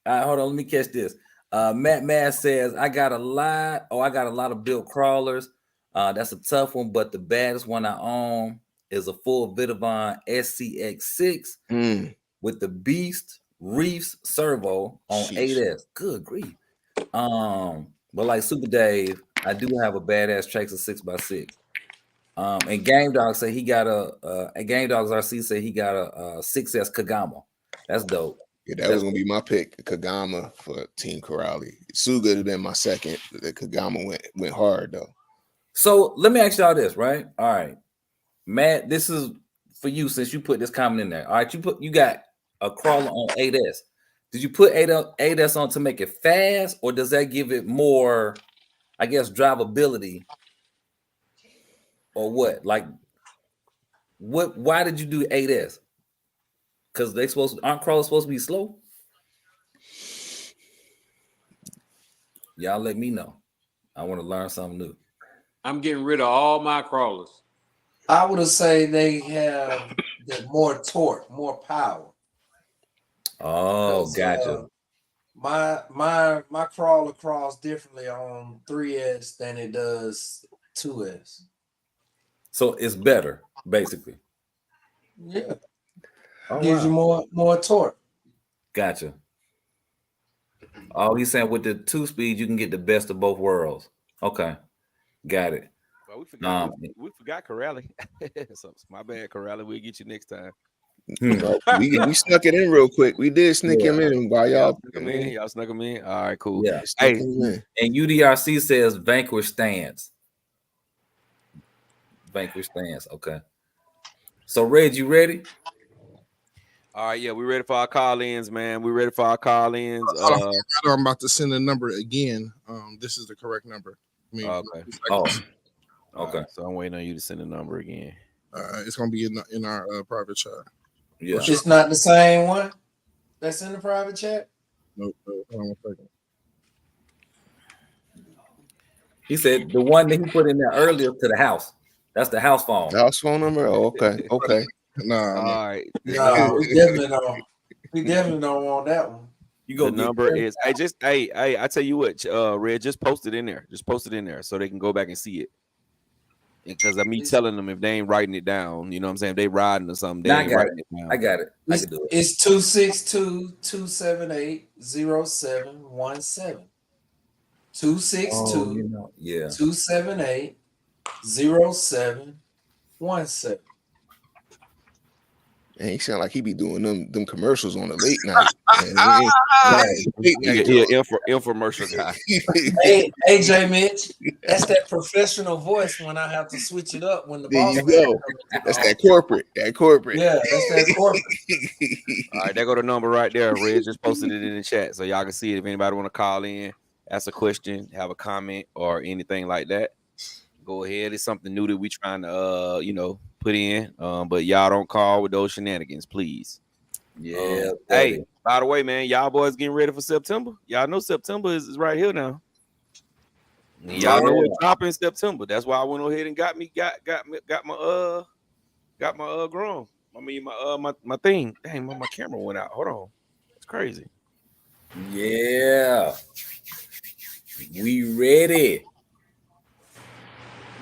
Hold on, let me catch this. Matt Mass says, I got a lot of built crawlers. That's a tough one, but the baddest one I own is a full Vitavon SCX6 with the Beast Reefs servo on 8S. Good grief. But like Super Dave, I do have a badass Traxxas 6x6. And Game Dog say he got a Game Dogs RC say he got a 6S Kagama. That's dope. Yeah, that was gonna be my pick, Kagama for Team Corrali. Suga have been my second. The Kagama went hard though. So let me ask y'all this, right? All right, Matt, this is for you since you put this comment in there. All right, you got a crawler on 8S. Did you put 8S on to make it fast, or does that give it more, I guess, drivability, or what? Like, what? Why did you do 8S? Because aren't crawlers supposed to be slow? Y'all let me know. I want to learn something new. I'm getting rid of all my crawlers. I would say they have more torque, more power. Oh, gotcha. My crawler crawls differently on 3S than it does 2S. So it's better, basically. Yeah. Oh, Gives you more torque. Gotcha. Oh, he's saying with the 2-speed, you can get the best of both worlds. Okay. Got it. Well, we forgot Corrali. So my bad, Corrali. We'll get you next time. We snuck it in real quick. We did sneak him in while y'all snuck him in. Y'all snuck him in. All right, cool. Yeah. Hey, And UDRC says Vanquish stands. Vanquish stands. Okay. So Reg, you ready? all right, yeah, we ready for our call-ins, man. We ready for our call-ins. I'm about to send the number again. This is the correct number. Okay. Okay. So I'm waiting on you to send the number again. It's gonna be in our private chat. Yeah. It's not the same one that's in the private chat. Nope. Hold on 1 second. He said the one that he put in there earlier to the house. That's the house phone. House phone number. Oh, okay. Okay. Nah. All right. No, we definitely don't. We definitely don't want that one. You The go number is hey, I tell you what, Red, just post it in there. Just post it in there so they can go back and see it. Because I'm me telling them if they ain't writing it down, you know what I'm saying? If they riding or something, they ain't writing it down. I got it. I can do it. It's 262-278-0717. 262-278-0717. And he sound like he be doing them commercials on the late night. Infomercial guy. Hey, AJ Mitch, that's that professional voice when I have to switch it up when the There boss you man go. comes to That's the that corporate. That corporate. Yeah, that's that corporate. All right, there go the number right there. Red just posted it in the chat so y'all can see it. If anybody want to call in, ask a question, have a comment, or anything like that, go ahead. It's something new that we trying to put in. But y'all don't call with those shenanigans, please. Yeah. Hey, by the way, man, y'all boys getting ready for September. Y'all know September is right here now. And y'all know what's dropping in September. That's why I went ahead and got my grown. I mean my thing. Dang, my camera went out. Hold on. It's crazy. Yeah. We ready.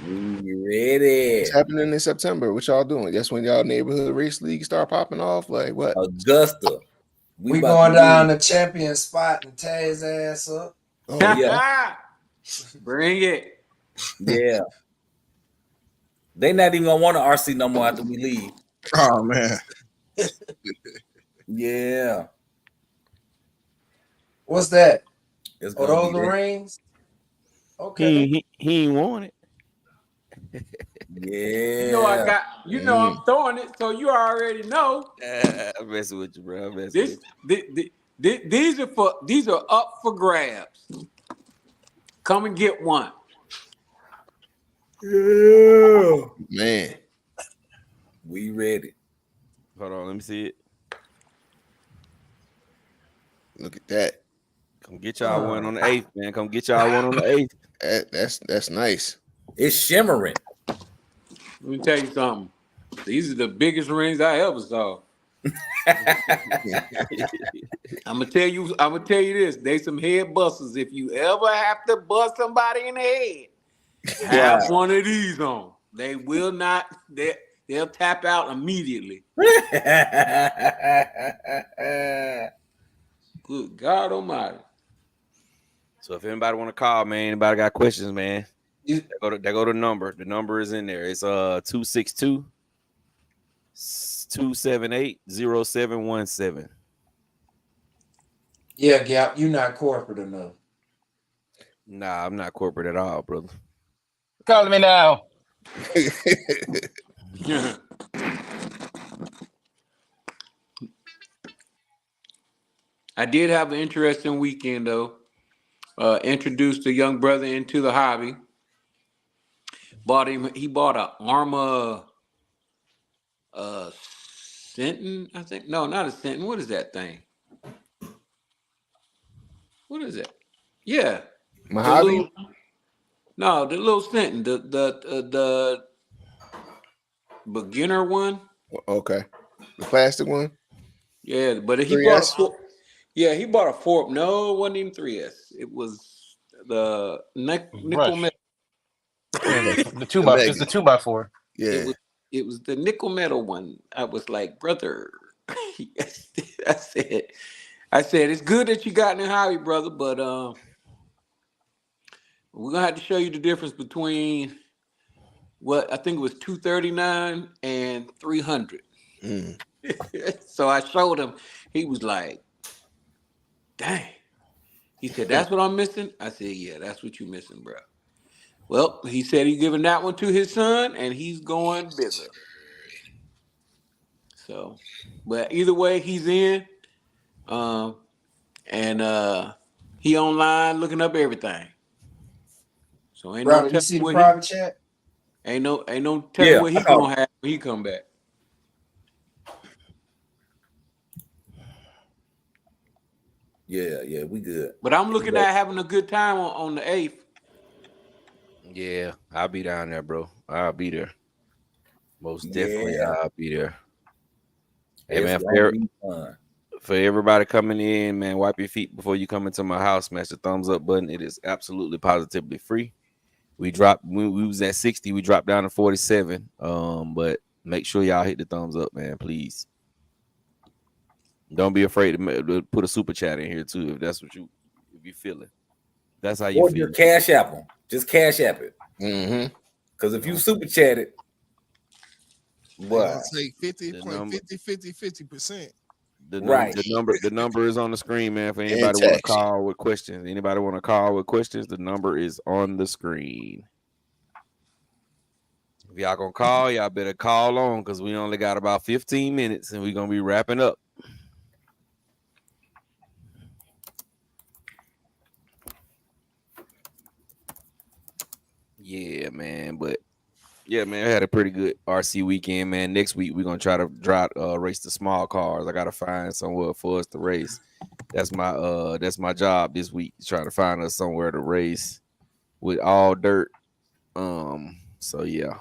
We ready. What's happening in September? What y'all doing? That's when y'all neighborhood race league start popping off. Like what? Augusta. We going down the champion spot and tear his ass up. Oh yeah. Bring it. Yeah. They not even gonna want an RC no more after we leave. Oh man. Yeah. What's that? It's Oh, gonna those be the that. rings? Okay. He ain't want it. Yeah. You know I got. You know I'm throwing it, so you already know. I'm messing with you, bro. These are up for grabs. Come and get one. Yeah. Man. We ready. Hold on, let me see it. Look at that. Come get y'all one on the 8th, man. Come get y'all one on the 8th. That's nice. It's shimmering. Let me tell you something. These are the biggest rings I ever saw. I'm gonna tell you this. They some head busters. If you ever have to bust somebody in the head, have one of these on. They will not. They'll tap out immediately. Good God Almighty. So if anybody want to call, man, anybody got questions, man, they go to the number. The number is in there. It's 262-278-0717. Yeah, Gap, you not corporate enough. Nah, I'm not corporate at all, brother. Calling me now. I did have an interesting weekend though. Introduced a young brother into the hobby. He bought a Arma Senton, I think. No, not a Senton. What is that thing? What is it? Yeah. Mojave? The little Senton, the beginner one. Okay. The plastic one? Yeah, but he 3S? bought he bought a 4. No, it wasn't even 3S. It was the nickel metal. Yeah, the 2x. It's the 2x4. Yeah. It was the nickel metal one. I was like, brother. I said it's good that you got in the hobby, brother, but we're gonna have to show you the difference between what I think it was $239 and $300. So I showed him. He was like, dang. He said, that's what I'm missing? I said, yeah, that's what you're missing, bro. Well, he said he's giving that one to his son, and he's going bigger. So, but either way, he's in. And he online looking up everything. So ain't Bro, no you telling see the what private chat? ain't no telling what he gonna have when he come back. Yeah, we good. But I'm looking at having a good time on the 8th. Yeah, I'll be down there, bro. I'll be there. Most definitely, I'll be there. Hey, man, for everybody coming in, man, wipe your feet before you come into my house. Smash the thumbs up button. It is absolutely positively free. We was at 60. We dropped down to 47. But make sure y'all hit the thumbs up, man, please. Don't be afraid to put a super chat in here too, if that's what you feel it. That's how you or feel. Just cash app them. Just cash app it. Mm-hmm. Because if you super chat it, what? Take 50%. The number is on the screen, man. For anybody want to call with questions, the number is on the screen. If y'all gonna call, y'all better call on because we only got about 15 minutes and we're gonna be wrapping up. Yeah, man. But yeah, man, I had a pretty good RC weekend, man. Next week we're gonna try to race the small cars. I gotta find somewhere for us to race. That's my job this week, trying to find us somewhere to race with all dirt. So yeah.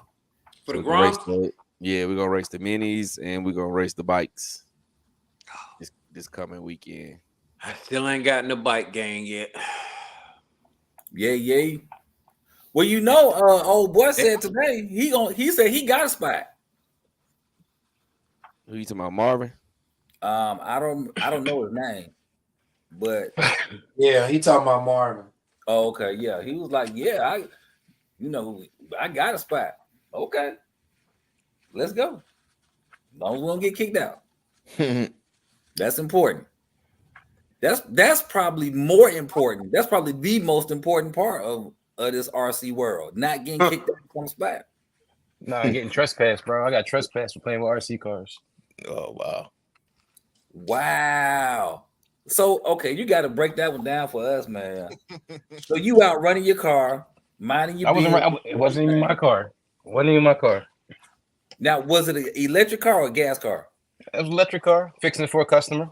For the Groms? Yeah, we're gonna race the minis and we're gonna race the bikes this coming weekend. I still ain't gotten the bike gang yet. Yeah. Well, you know, old boy said today he said he got a spot. Who you talking about, Marvin? I don't know his name, but yeah, he talking about Marvin. Oh, okay, yeah. He was like, yeah, I got a spot. Okay, let's go. As long as we don't get kicked out. That's important. That's probably more important. That's probably the most important part of this RC world. Not getting kicked out from the spot. No, I'm getting trespassed, bro. I got trespassed for playing with RC cars. Oh, wow. So, okay, you got to break that one down for us, man. So you out running your car, minding your business. It wasn't even my car. It wasn't even my car. Now, was it an electric car or a gas car? It was an electric car, fixing it for a customer.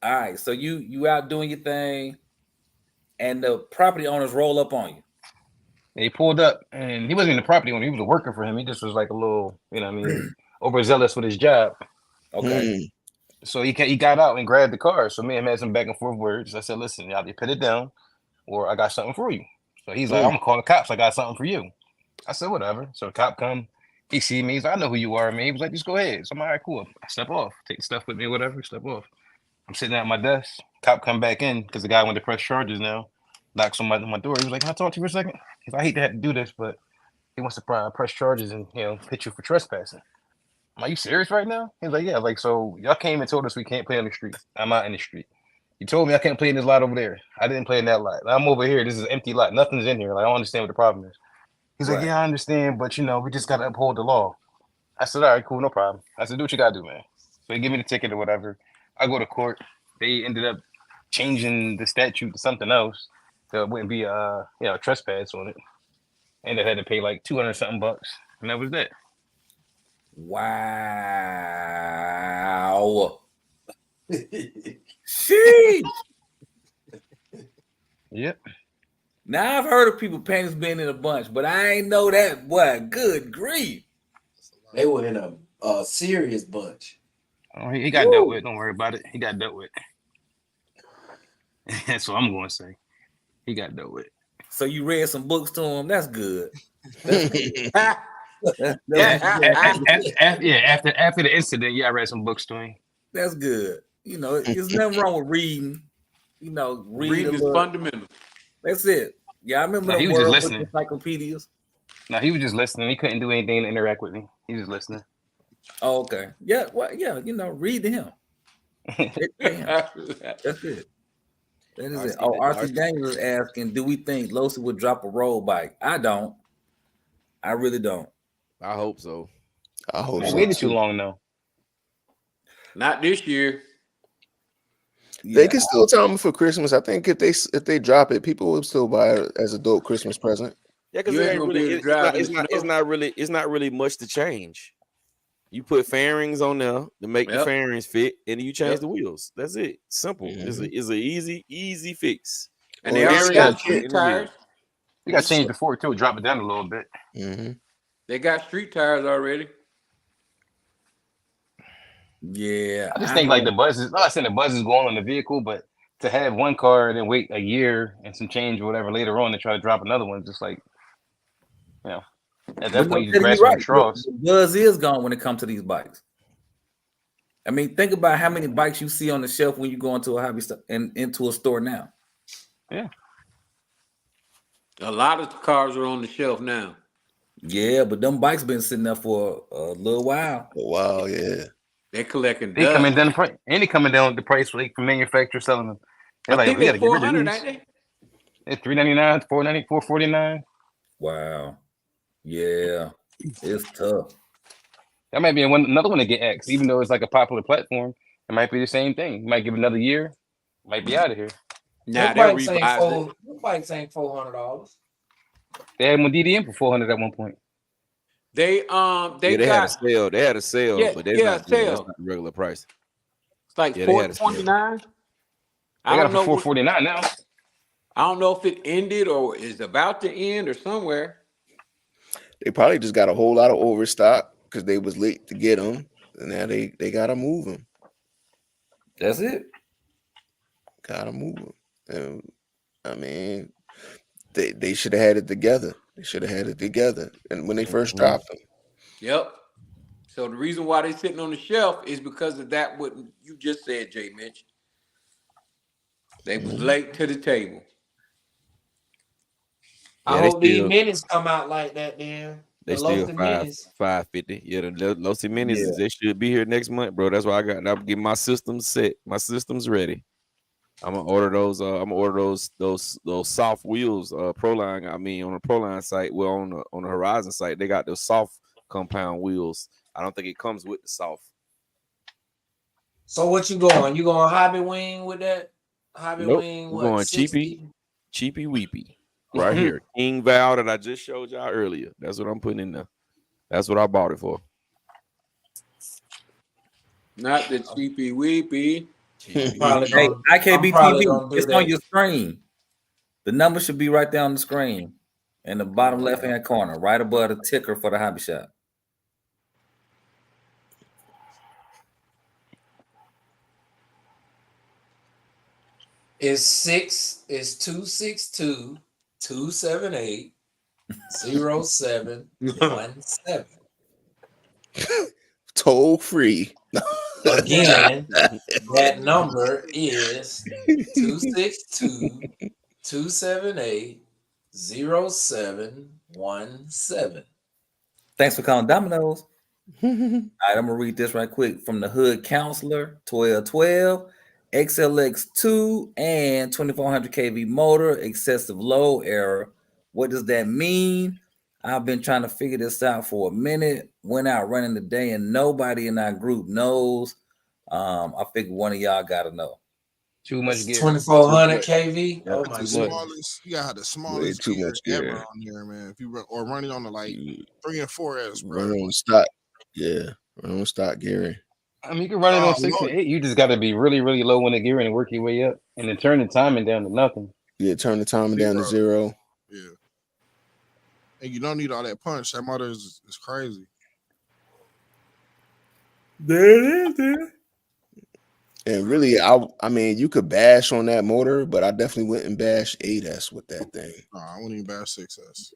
All right, so you out doing your thing, and the property owners roll up on you. He pulled up, and he wasn't even the property owner. He was a worker for him. He just was like a little, overzealous with his job. Okay. So he got out and grabbed the car. So me and him had some back and forth words. I said, listen, y'all put it down, or I got something for you. So he's like, I'm going to call the cops. I got something for you. I said, whatever. So the cop come. He see me. He's like, I know who you are, man. He was like, just go ahead. So I'm like, all right, cool. I step off. Take the stuff with me, whatever. Step off. I'm sitting at my desk. Cop come back in because the guy went to press charges now. Knocks on my door. He was like, can I talk to you for a second? If I hate to have to do this, but he wants to press charges and, hit you for trespassing. I'm like, you serious right now? He's like, yeah. Like, so y'all came and told us we can't play on the street. I'm out in the street. You told me I can't play in this lot over there. I didn't play in that lot. I'm over here. This is an empty lot. Nothing's in here. Like, I don't understand what the problem is. He's like, yeah, I understand, but we just got to uphold the law. I said, all right, cool, no problem. I said, do what you got to do, man. So he give me the ticket or whatever. I go to court. They ended up changing the statute to something else. So it wouldn't be trespass on it. And they had to pay like $200 something bucks. And that was that. Wow. Sheesh. Yep. Now I've heard of people panties being in a bunch, but I ain't know that. What? Good grief. They were in a serious bunch. Oh, he got dealt with. Don't worry about it. He got dealt with. That's what I'm going to say. He got dealt with. So you read some books to him? That's good. After the incident, I read some books to him. That's good. There's nothing wrong with reading. Reading is fundamental. That's it. Yeah, I remember he was just listening. Encyclopedias. No, he was just listening. He couldn't do anything to interact with me. He was listening. Oh, okay. Yeah. Well, yeah. Read to him. Damn. That's it. That is it. Oh, RC Daniels is asking, do we think Losi would drop a road bike? I don't. I really don't. I hope so. I hope They so waited too too. long though. Not this year. They can still tell them for Christmas. I think if they drop it, people will still buy it as a dope Christmas present. Yeah, because You it ain't ain't gonna really be able to it's drive not in it's the not it's snow. not really much to change. You put fairings on there to make the Yep. fairings fit, and you change Yep. the wheels. That's it. Simple. It's a easy fix. And Well, they it's already Fairing got and street the wheel. tires. You got to change the fork too, drop it down a little bit. Mm-hmm. They got street tires already. Yeah. I just think like the buzzes. I'm not saying the buzzes go on the vehicle, but to have one car and then wait a year and some change or whatever later on to try to drop another one, just like at that point you just grasp at the straws. The buzz is gone when it comes to these bikes. I mean, think about how many bikes you see on the shelf when you go into a hobby store and into a store now. Yeah. A lot of cars are on the shelf now. Yeah, but them bikes been sitting there for a little while. Wow, yeah. They're collecting They dust. coming down the price, and they coming down with the price from manufacturer selling them. They're I like, think we they're gotta get rid of 400, these. ain't they? They're $399, $490, $449. Wow. Yeah, it's tough. That might be another one to get X, even though it's like a popular platform. It might be the same thing. You might give it another year, might be out of here. Nah, Them they'll bikes ain't revise it. them bikes ain't $400. They had them with DDM for 400 at one point. They They had a got sale. They had a sale, Yeah, but that's yeah, not that's sale. not the regular price. it's like Yeah, they had a sale. $429. They I got don't it know. for $449 now. I don't know if it ended or is about to end or somewhere. They probably just got a whole lot of overstock because they was late to get them, and now they gotta move them. That's it. Gotta move them. And I mean, they should have had it together. They should have had it together, and when they first dropped them. Yep. So the reason why they're sitting on the shelf is because of that. What you just said, Jay Mitch. They was late to the table. I Yeah, they hope these still- minis come out like that then. They The still Losi five minis. 550. Yeah, the Losi Minis, Yeah. they should be here next month, bro. That's why I'm getting my systems set. My systems ready. I'm gonna order those. I'm gonna order those soft wheels. Proline. I mean, on the Proline site, well, on the Horizon site, they got those soft compound wheels. I don't think it comes with the soft. So what you going? You going Hobby Wing with that? Hobby Nope, Wing. we're What, going 60? cheapy weepy right here. King Val that I just showed y'all earlier. That's what I'm putting in there. That's what I bought it for. Not the cheapy weepy. Probably Hey, gonna- I'm probably IKB gonna TV, do it's that. on your screen. The number should be right there on the screen in the bottom left-hand corner, right above the ticker for the hobby shop. It's 278-0717. Toll free. Again, that number is 262-278-0717. Thanks for calling Domino's. All right, I'm gonna read this right quick from the Hood Counselor 1212 XLX2 and 2400 kV motor, excessive load error. What does that mean? I've been trying to figure this out for a minute. Went out running today, and nobody in our group knows. I figured one of y'all got to know. Too much gear. 2400 kV. Yeah, Oh my too goodness. much. You gotta have the smallest too gear much ever gear. on here, man. If you or running on the like 3 and 4S, bro. Run on stock. Yeah, run on stock, Gary. I mean, you can run it on Oh, 6 Lord. and 8. You just got to be really, really low in the gear and work your way up, and then turn the timing down to nothing. Yeah, turn the timing down to 0. Yeah. And you don't need all that punch. That motor is crazy. There it is. And really, I mean, you could bash on that motor, but I definitely wouldn't bash 8S with that thing. No, I wouldn't even bash 6S.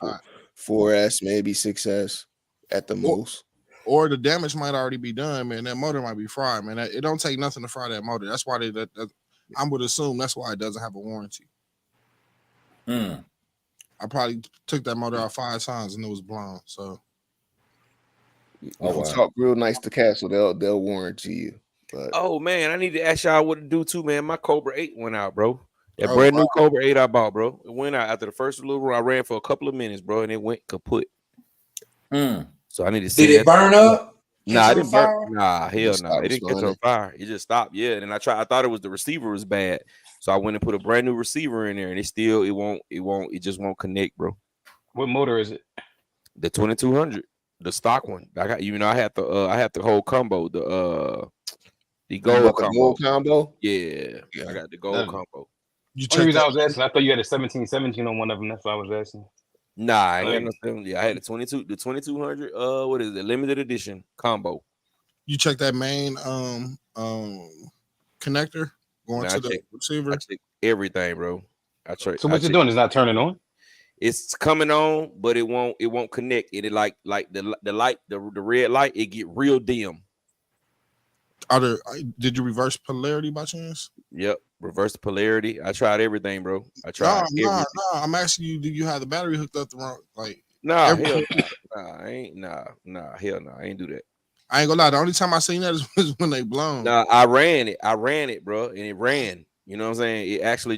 Like 4S, maybe 6S at the most. Or the damage might already be done, man. That motor might be fried, man. It don't take nothing to fry that motor. That's why I would assume that's why it doesn't have a warranty. I probably took that motor out 5 times and it was blown. So Oh, If you wow. talk real nice to Castle, they'll warranty you. But Oh man, I need to ask y'all what to do too, man. My Cobra 8 went out, bro. That Oh, brand wow. new Cobra 8 I bought, bro. It went out after the first little run. I ran for a couple of minutes, bro, and it went kaput. Mm. So I need to Did send it that. burn up? Nah, Catch I on didn't burn. fire? Nah, hell just no. stop It didn't catch on responding. fire. It just stopped. Yeah. And I thought it was the receiver was bad. So I went and put a brand new receiver in there, and it just won't connect, bro. What motor is it? The 2200, the stock one. I got I had the whole combo, the You gold bought the combo. gold combo? Yeah, Yeah. I got the gold combo. You Only check reason I that. was asking, I thought you had a 1717 on one of them. That's why I was asking. Nah, I ain't Oh, got yeah. no 70. I had the 2200. What is it? Limited edition combo. You check that main connector going Man, to I the check receiver. everything, bro. So what's it doing? It's not turning on? It's coming on, but it won't connect. It like the light, the red light, it get real dim. Did you reverse polarity by chance? Yep, reverse polarity. I tried everything, bro. I tried everything. No. I'm asking you, do you have the battery hooked up the wrong? Like, Nah, everything? hell nah. I ain't hell no. I ain't do that. I ain't gonna lie. The only time I seen that is when they blown. Nah, I ran it, bro, and it ran. You know what I'm saying? It actually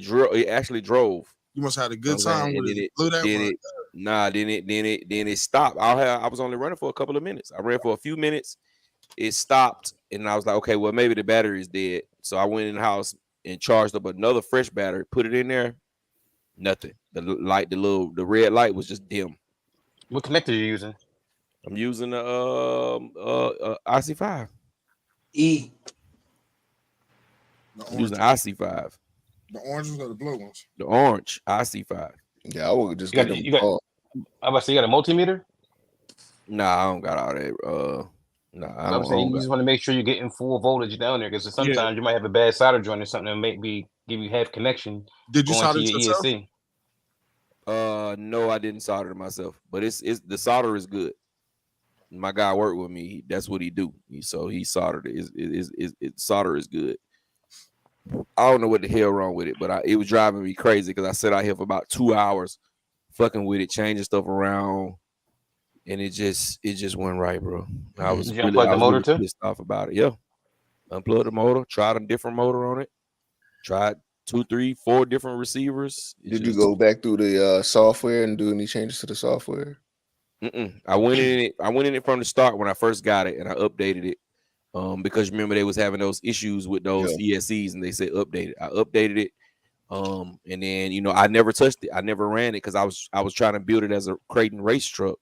drove. You must have had a You know good what I'm saying? time And with then it. Blew that then one. then it stopped. I was only running for a couple of minutes. I ran for a few minutes. It stopped, and I was like, okay, well, maybe the battery is dead. So I went in the house and charged up another fresh battery, put it in there. Nothing. The red light was just dim. What connector are you using? I'm using the IC5. E. I'm using the IC5. The orange ones or the blue ones? The orange IC5. Yeah, I would just You get got- them. you got- all. I was about to say, you got a multimeter? Nah, I don't got all that. Nah, I I don't. was saying you just want to make sure you're getting full voltage down there because sometimes you might have a bad solder joint or something that maybe give you half connection. Did you going solder to it your yourself? ESC. No, I didn't solder it myself, but it's the solder is good. My guy worked with me. That's what he do. So he soldered it. Solder is good. I don't know what the hell wrong with it, but it was driving me crazy because I sat out here for about 2 hours, fucking with it, changing stuff around, and it just went right, bro. I was Did you unplug the motor too? pissed off about it. Yeah, unplugged the motor, tried a different motor on it, tried 2, 3, 4 different receivers. Did you go back through the software and do any changes to the software? I went in it from the start when I first got it, and I updated it. Because remember they was having those issues with those ESCs, and they said update it. I updated it, and then I never touched it. I never ran it because I was trying to build it as a Creighton race truck.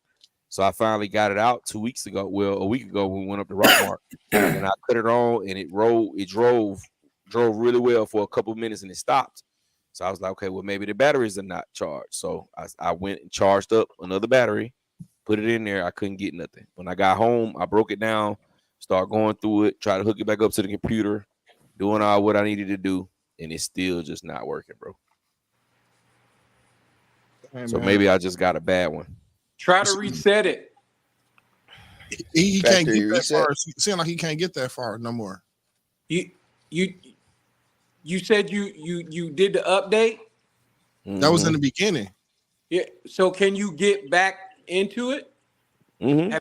So I finally got it out 2 weeks ago. Well, a week ago when we went up to Rockmart, and I cut it on, and it drove really well for a couple of minutes, and it stopped. So I was like, okay, well maybe the batteries are not charged. So I went and charged up another battery, put it in there. I couldn't get nothing. When I got home, I broke it down. Start going through it, try to hook it back up to the computer, doing all what I needed to do, and it's still just not working, bro. Hey, so man. maybe I just got a bad one. Try to reset it. He can't Factory get that reset. far. Seems like he can't get that far no more. You said you did the update. That was in the beginning. Yeah. So can you get back into it? Mm-hmm.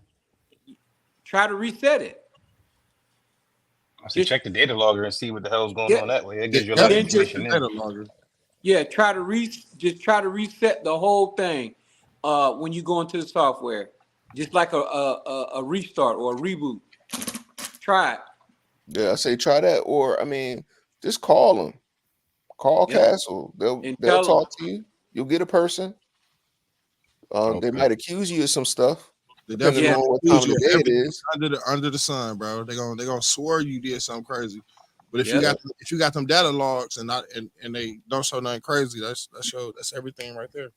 Try to reset it. I should check the data logger and see what the hell's going Yeah. on that way. It gives you a lot of Then information. Data logger. Yeah, try to reset the whole thing when you go into the software, just like a restart or a reboot. Try it. Yeah, I say try that, or I mean, just call them. Call Yeah. Castle. They'll And tell talk to you. You'll get a person. They might accuse you of some stuff, They depending definitely on what time of accuse the you day it is. under the sun, bro. They're gonna swear you did something crazy. But if Yeah. you got them data logs and they don't show nothing crazy, that's everything right there.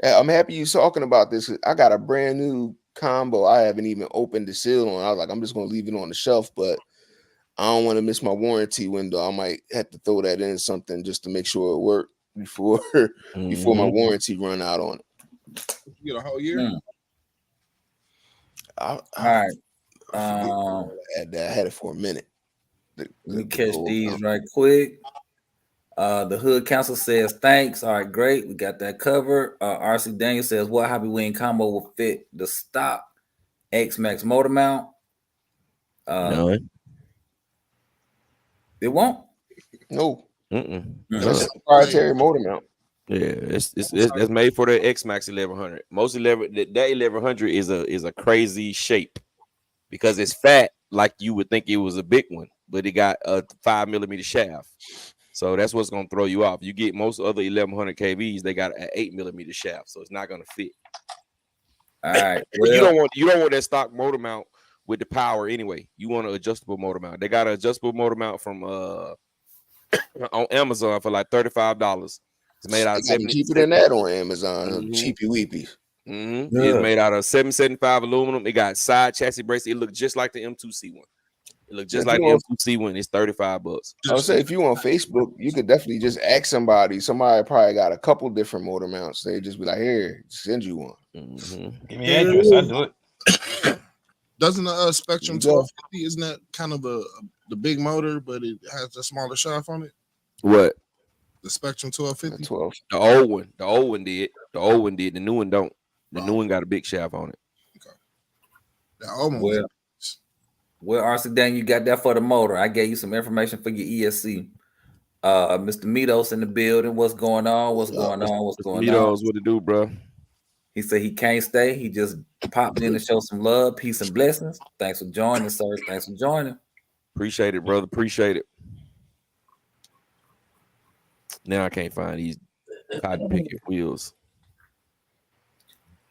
Yeah, I'm happy you talking about this. I got a brand new combo. I haven't even opened the seal on. I was like, I'm just gonna leave it on the shelf, but I don't want to miss my warranty window. I might have to throw that in something just to make sure it worked before my warranty run out on it. You get a whole year. All right. I had it for a minute. Let me catch these right quick. The Hood Council says thanks. All right, great. We got that covered. RC Daniel says what Hobby Wing combo will fit the stock X-Max motor mount. None. It won't. No, Mm-mm. it's a None. proprietary motor mount. Yeah, it's that's made for the X Max 1100. Most 11 that 1100 is a crazy shape because it's fat, like you would think it was a big one, but it got a 5mm shaft. So that's what's gonna throw you off. You get most other 1100 kVs, they got an 8mm shaft, so it's not gonna fit. All right. But you Well, don't want that stock motor mount with the power anyway. You want an adjustable motor mount. They got an adjustable motor mount from on Amazon for like $35. It's made out of It gotta be 70. cheaper than that on Amazon. Mhm. Cheapy weepy. Mm-hmm. Yeah. It's made out of 775 aluminum. It got side chassis brakes. It looked just like the M2C one. It looked just If like you the want- M2C one. It's $35. I would say if you on Facebook, you could definitely just ask somebody. Somebody probably got a couple different motor mounts. They just be like, "Here, send you one." Mm-hmm. Give me an address. I do it. Doesn't the Spectrum There you go. 1250 isn't that kind of the big motor, but it has a smaller shaft on it? What? The Spectrum 1250. 12. The old one. The old one did. The old one did. The new one don't. The new one got a big shaft on it. That almost. Well, RC Dan, you got that for the motor. I gave you some information for your ESC. Mr. Mitos in the building. What's going on? What's going on? What's going on? Mitos, what to do, bro? He said he can't stay. He just popped in to show some love, peace, and blessings. Thanks for joining, sir. Thanks for joining. Appreciate it, brother. Appreciate it. Now I can't find these cotton picking wheels.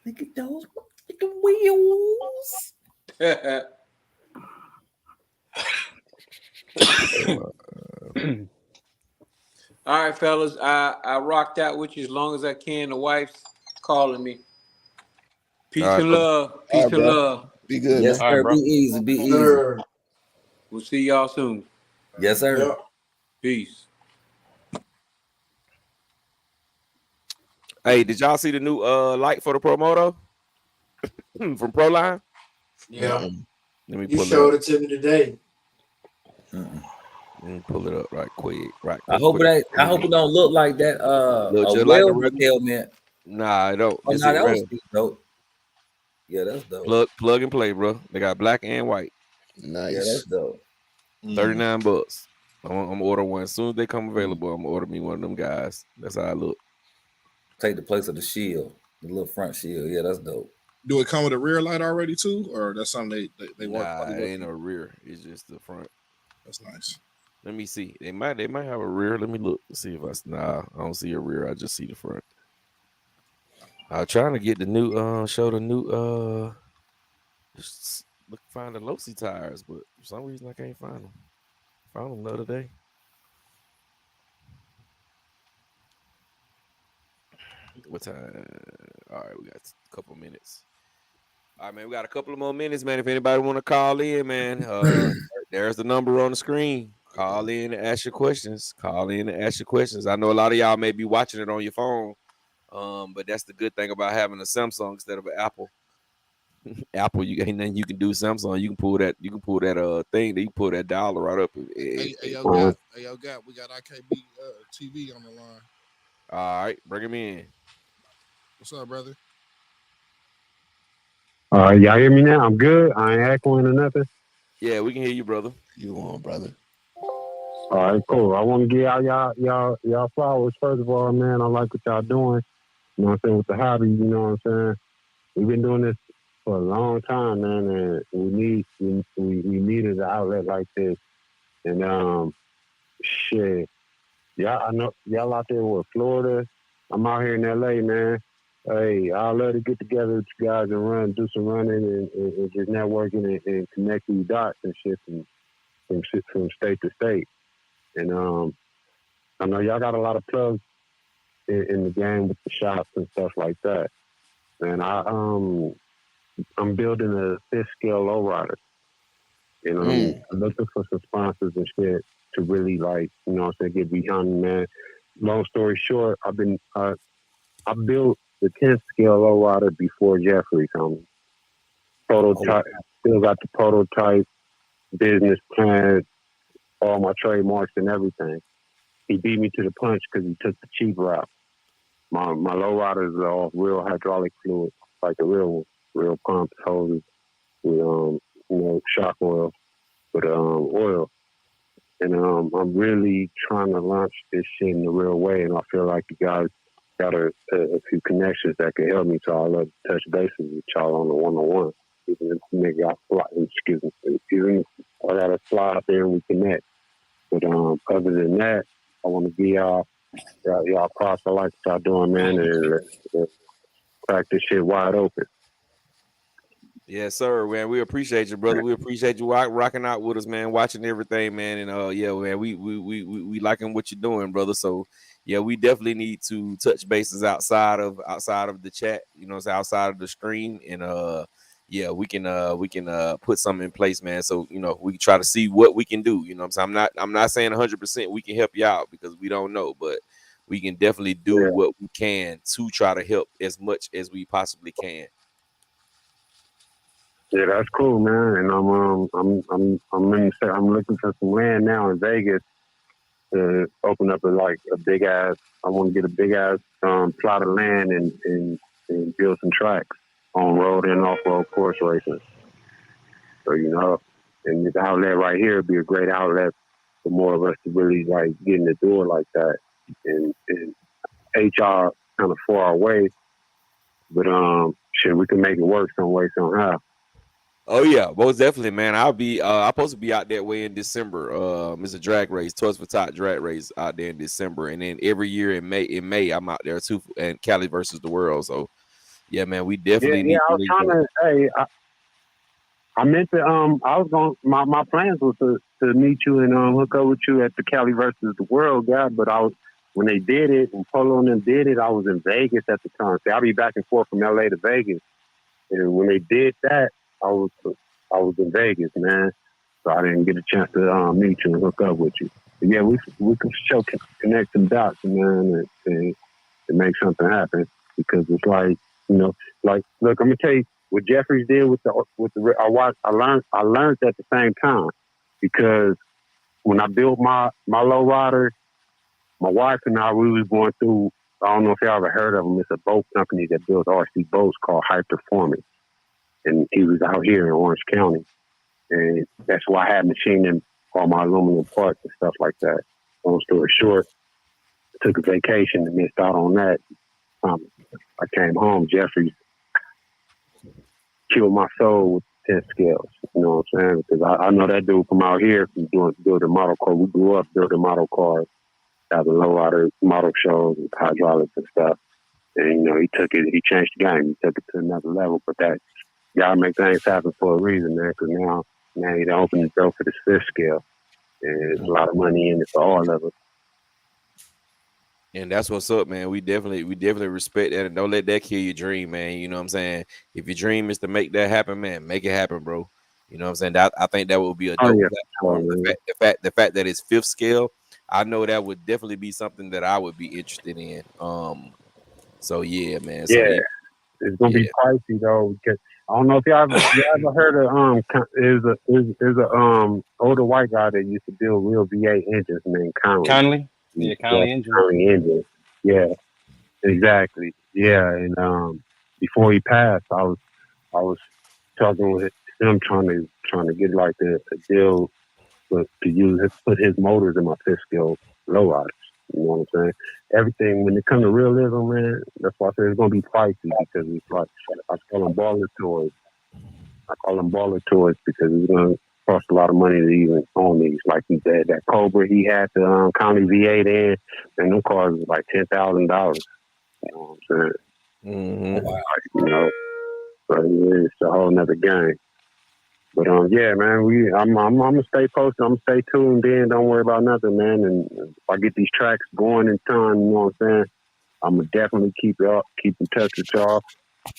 Look at those fucking wheels. All right, fellas. I rocked out with you as long as I can. The wife's calling me. Peace All right, and brother. love. Peace All right, and bro. love. Be good, Yes, man. All right, sir. bro. Be easy. Be easy. Sir. We'll see y'all soon. Yes, sir. Yeah. Peace. Hey, did y'all see the new light for the Promoto from Proline? Yeah. Let me You pull showed it up. it to me today. Let me pull it up right quick. Right. I hope it ain't. I hope it don't look like that. Look A just like the welding regular. helmet. Nah, I don't. Oh, This no, is that real. was dope. Yeah, that's dope. Plug and play, bro. They got black and white. Yeah, that's Nice. dope. $39. I'm gonna order one as soon as they come available. I'm gonna order me one of them guys. That's how I look. Take the place of the shield, the little front shield. Yeah, that's dope. Do it come with a rear light already too, or that's something they work? Nah, it ain't no rear. It's just the front. That's nice. Let me see. They might have a rear. Let me look and see if I don't see a rear. I just see the front. I'm trying to get the new show the new find the Losi tires, but for some reason I can't find them. Found them the other day. What time? All right, we got a couple minutes. All right, man, we got a couple of more minutes, man. If anybody want to call in, man, there's the number on the screen. Call in and ask your questions. Call in and ask your questions. I know a lot of y'all may be watching it on your phone, but that's the good thing about having a Samsung instead of an Apple. Apple, you ain't nothing you can do. Samsung, you can pull that thing. You can pull that dollar right up. Hey, yo, Gap, we got IKB TV on the line. All right, bring him in. What's up, brother? Y'all hear me now? I'm good. I ain't echoing or nothing. Yeah, we can hear you, brother. You on, brother? All right, cool. I want to give y'all flowers. First of all, man, I like what y'all doing. You know what I'm saying, with the hobby. You know what I'm saying. We've been doing this for a long time, man, and we needed an outlet like this. And shit, y'all, I know y'all out there with Florida. I'm out here in LA, man. Hey, I'd love to get together with you guys and do some running and just networking and connect these dots and shit from state to state. And I know y'all got a lot of plugs in the game with the shops and stuff like that. And I'm building a fifth scale lowrider. And I'm looking for some sponsors and shit to really, like, you know what I'm saying, get behind me, man. Long story short, I built the 10th scale lowrider before Jeffrey comes. Prototype, still got the prototype, business plan, all my trademarks and everything. He beat me to the punch because he took the cheap route. My lowriders are all real hydraulic fluid, like the real one, real pumps, hoses, with shock oil, with oil. And I'm really trying to launch this shit in the real way, and I feel like you guys got a few connections that can help me. So I'll love to touch bases with y'all on the one-on-one. Even if nigga I fly, excuse me, even if I gotta fly out there and we connect. But other than that, I want to give y'all props. I like what y'all doing, man, and crack this shit wide open. Yes, sir, man. We appreciate you, brother. We appreciate you rocking out with us, man. Watching everything, man. And yeah, man, we liking what you're doing, brother. So yeah, we definitely need to touch bases outside of the chat. You know, it's outside of the stream, and yeah, we can put something in place, man. So you know, we can try to see what we can do. You know, what I'm saying, I'm not saying 100% we can help you out because we don't know, but we can definitely do what we can to try to help as much as we possibly can. Yeah, that's cool, man. And I'm looking for some land now in Vegas to open up a big ass. I want to get a big ass plot of land and build some tracks on road and off road course racing. So and the outlet right here would be a great outlet for more of us to really like get in the door like that. And HR kind of far away, but shit, we can make it work some way somehow. Oh yeah, most definitely, man. I'm supposed to be out that way in December. It's a drag race, Toys for Tot drag race out there in December, and then every year in May I'm out there too, and Cali versus the world. So yeah, man, we definitely need. I was trying to say, I meant to I was going. My plans was to meet you and hook up with you at the Cali versus the world guy, but when they did it and Polo and them did it, I was in Vegas at the time. So I'll be back and forth from LA to Vegas, and when they did that, I was in Vegas, man, so I didn't get a chance to meet you and hook up with you. But yeah, we can connect some dots, man, and make something happen because it's like look, I'm gonna tell you what Jeffries did with the I learned at the same time because when I built my lowrider, my wife and I we was going through. I don't know if y'all ever heard of them. It's a boat company that builds RC boats called High Performance. And he was out here in Orange County. And that's why I had machined him all my aluminum parts and stuff like that. Long story short, took a vacation and missed out on that. I came home, Jeffries killed my soul with 10 scales. You know what I'm saying? Because I know that dude from out here from building model cars. We grew up building model cars, having lowrider model shows with hydraulics and stuff. And, he changed the game. He took it to another level. But that, y'all make things happen for a reason, man. Because now you open the door for the 5th scale, and there's a lot of money in it for all of us. And that's what's up, man. We definitely respect that, and don't let that kill your dream, man. You know what I'm saying? If your dream is to make that happen, man, make it happen, bro. You know what I'm saying? I think that would be a dope platform. The fact that it's 5th scale, I know that would definitely be something that I would be interested in. So yeah, man. So, yeah, it's gonna be pricey though. Because I don't know if y'all ever heard of is a older white guy that used to build real V8 engines named Conley. Yeah, Conley engine. Conley engine. Yeah, exactly. Yeah, and before he passed, I was talking with him trying to get like a deal to put his motors in my 5th scale lowriders. You know what I'm saying? Everything when it comes to realism, man, that's why I say it's gonna be pricey because it's like I call them baller toys. Because it's gonna cost a lot of money to even own these. Like he said, that Cobra he had the Conley V8 in, and them cars was like $10,000. You know what I'm saying? Wow. So it's a whole nother game. But yeah, man, I'm gonna stay posted. I'm gonna stay tuned in. Don't worry about nothing, man. And if I get these tracks going in time, you know what I'm saying? I'm gonna definitely keep in touch with y'all.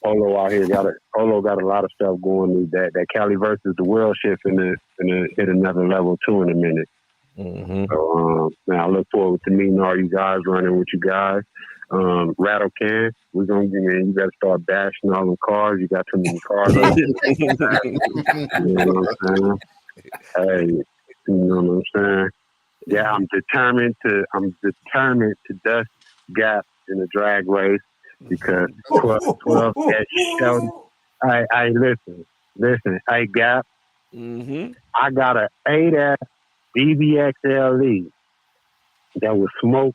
Polo out here got a lot of stuff going. That Cali versus the world shit finna hit another level too in a minute. Mm-hmm. So man, I look forward to meeting all you guys, running with you guys. Rattle Can, we're gonna you gotta start bashing all the cars. You got too many cars. You know what I'm saying? Hey, you know what I'm saying? Yeah, I'm determined to dust Gap in the drag race because 12 that Shelby. I listen. Listen, hey Gap, Mm-hmm. I got a 8S DBXLE that will smoke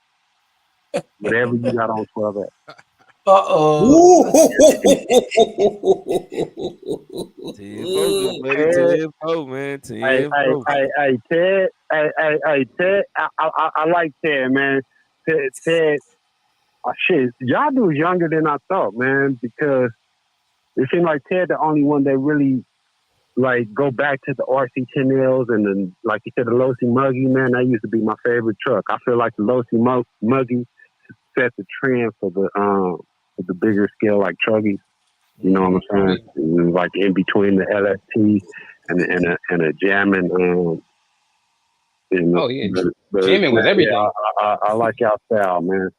whatever you got on 12S. Good buddy. 10-4, man. 10-4. Hey, Ted. Hey, Ted. I like Ted, man. Ted. Shit, y'all dudes younger than I thought, man. Because it seemed like Ted the only one that really like go back to the RC 10Ls and then, like you said, the Losi Muggy, man. That used to be my favorite truck. I feel like the Losi Muggy set the trend for the bigger scale like truggies. You know what I'm saying? And like in between the LST and a jamming. Oh yeah, jamming was everything. Yeah, I like y'all style, man.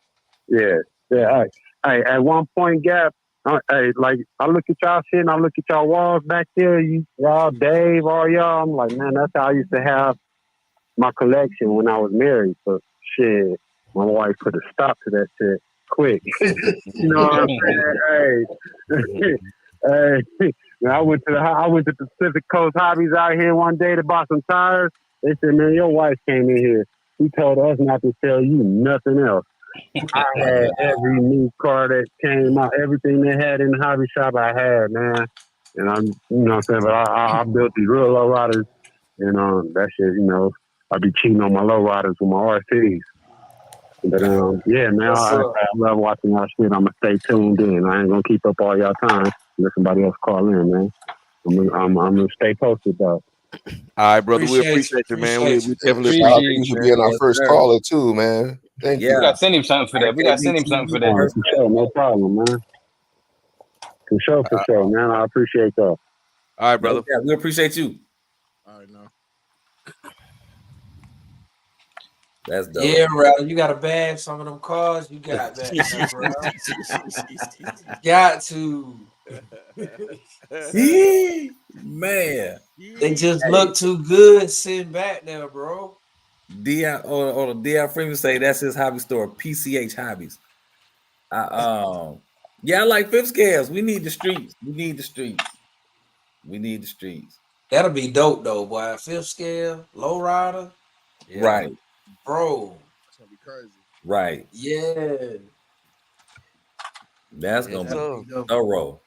Yeah. Hey, at one point, Gap. Like I look at y'all shit and I look at y'all walls back there. Y'all, Dave, all y'all. I'm like, man, that's how I used to have my collection when I was married. But shit, my wife put a stop to that shit quick. You know what I'm saying? Hey, I went to Pacific Coast Hobbies out here one day to buy some tires. They said, man, your wife came in here. She told us not to tell you nothing else. I had every new car that came out, everything they had in the hobby shop I had, man. And I'm, you know what I'm saying, but I built these real low riders, and that shit, you know, I be cheating on my low riders with my RCs. But yeah, man, I love watching y'all shit. I'm gonna stay tuned in. I ain't gonna keep up all y'all time. Let somebody else call in, man. I'm gonna stay posted though. All right, brother. We appreciate you, man. We definitely Shout out to appreciate you you, for being our Yes, first sir. caller too, man. Thank We you. gotta send him something for that. We gotta send him something for that. For sure, no problem, man. For sure, man. I appreciate y'all. All right, brother. Yeah, we appreciate you. All right, now. That's dope. Yeah, Rattle, you got to bag some of them cars. You got that, bro. Got to. Man. They just look too good sitting back there, bro. Or D.I. Freeman say that's his hobby store, PCH Hobbies. Yeah, I like fifth scales. We need the streets. We need the streets. That'll be dope though, boy. Fifth scale, low rider. Yeah. Right. Bro. That's gonna be crazy. Right. Yeah. That's Yes, gonna be sir. thorough.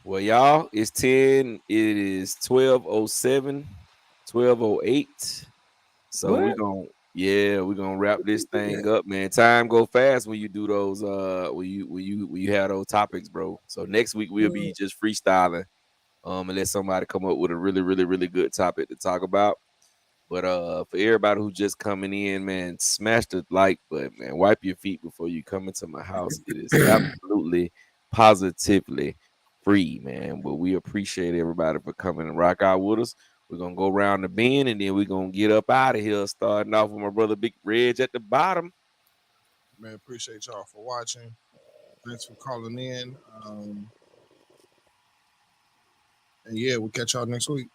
Well, y'all, it's 10. It is 12:07, 12:08. So we're gonna wrap this thing up, man. Time go fast when you do those when you have those topics, bro. So next week we'll be just freestyling. And let somebody come up with a really, really, really good topic to talk about. But for everybody who just coming in, man, smash the like button, man. Wipe your feet before you come into my house. It is absolutely positively free, man. But we appreciate everybody for coming and rock out with us. We're gonna go around the bend and then we're gonna get up out of here, starting off with my brother Big Reg at the bottom. Man, appreciate y'all for watching. Thanks for calling in. And yeah, we'll catch y'all next week.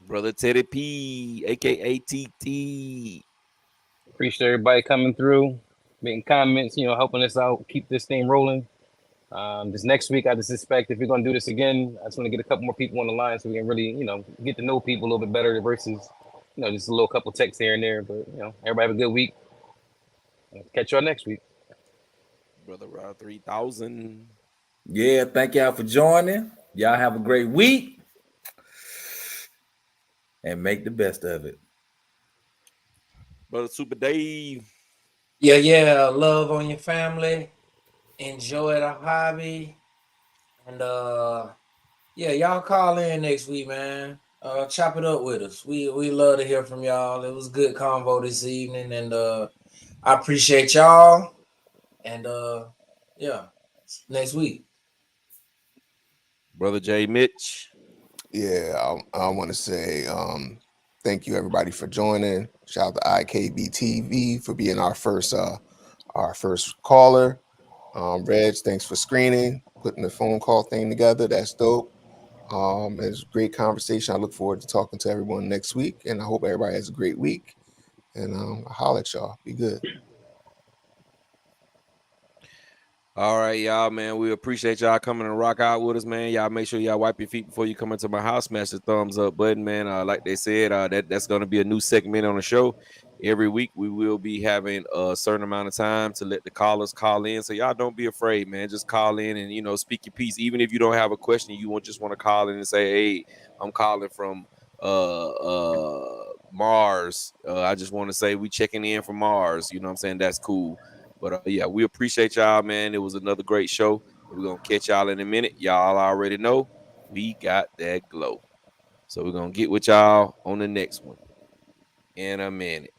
Brother Teddy P, aka TT. Appreciate everybody coming through, making comments, you know, helping us out, keep this thing rolling. This next week, I just expect if we're gonna do this again, I just want to get a couple more people on the line so we can really, you know, get to know people a little bit better versus, you know, just a little couple texts here and there. But you know, everybody have a good week. Catch y'all next week. Brother Rod 3000. Yeah, thank y'all for joining. Y'all have a great week and make the best of it. Brother Super Dave. Yeah. Love on your family. Enjoy the hobby. And yeah, y'all call in next week, man. Chop it up with us. We love to hear from y'all. It was good convo this evening, and I appreciate y'all. And yeah, next week. Brother J Mitch. Yeah, I want to say thank you everybody for joining. Shout out to IKB TV for being our first caller. Reg, thanks for screening, putting the phone call thing together. That's dope. It's a great conversation. I look forward to talking to everyone next week, and I hope everybody has a great week. And I'll holler at y'all. Be good. All right, y'all, man. We appreciate y'all coming and rock out with us, man. Y'all make sure y'all wipe your feet before you come into my house. Smash the thumbs up button, man. Like they said, that's gonna be a new segment on the show. Every week we will be having a certain amount of time to let the callers call in. So y'all don't be afraid, man. Just call in and speak your piece. Even if you don't have a question, you just want to call in and say, "Hey, I'm calling from Mars. I just want to say we checking in from Mars." You know what I'm saying? That's cool. But yeah, we appreciate y'all, man. It was another great show. We're going to catch y'all in a minute. Y'all already know we got that glow. So we're going to get with y'all on the next one in a minute.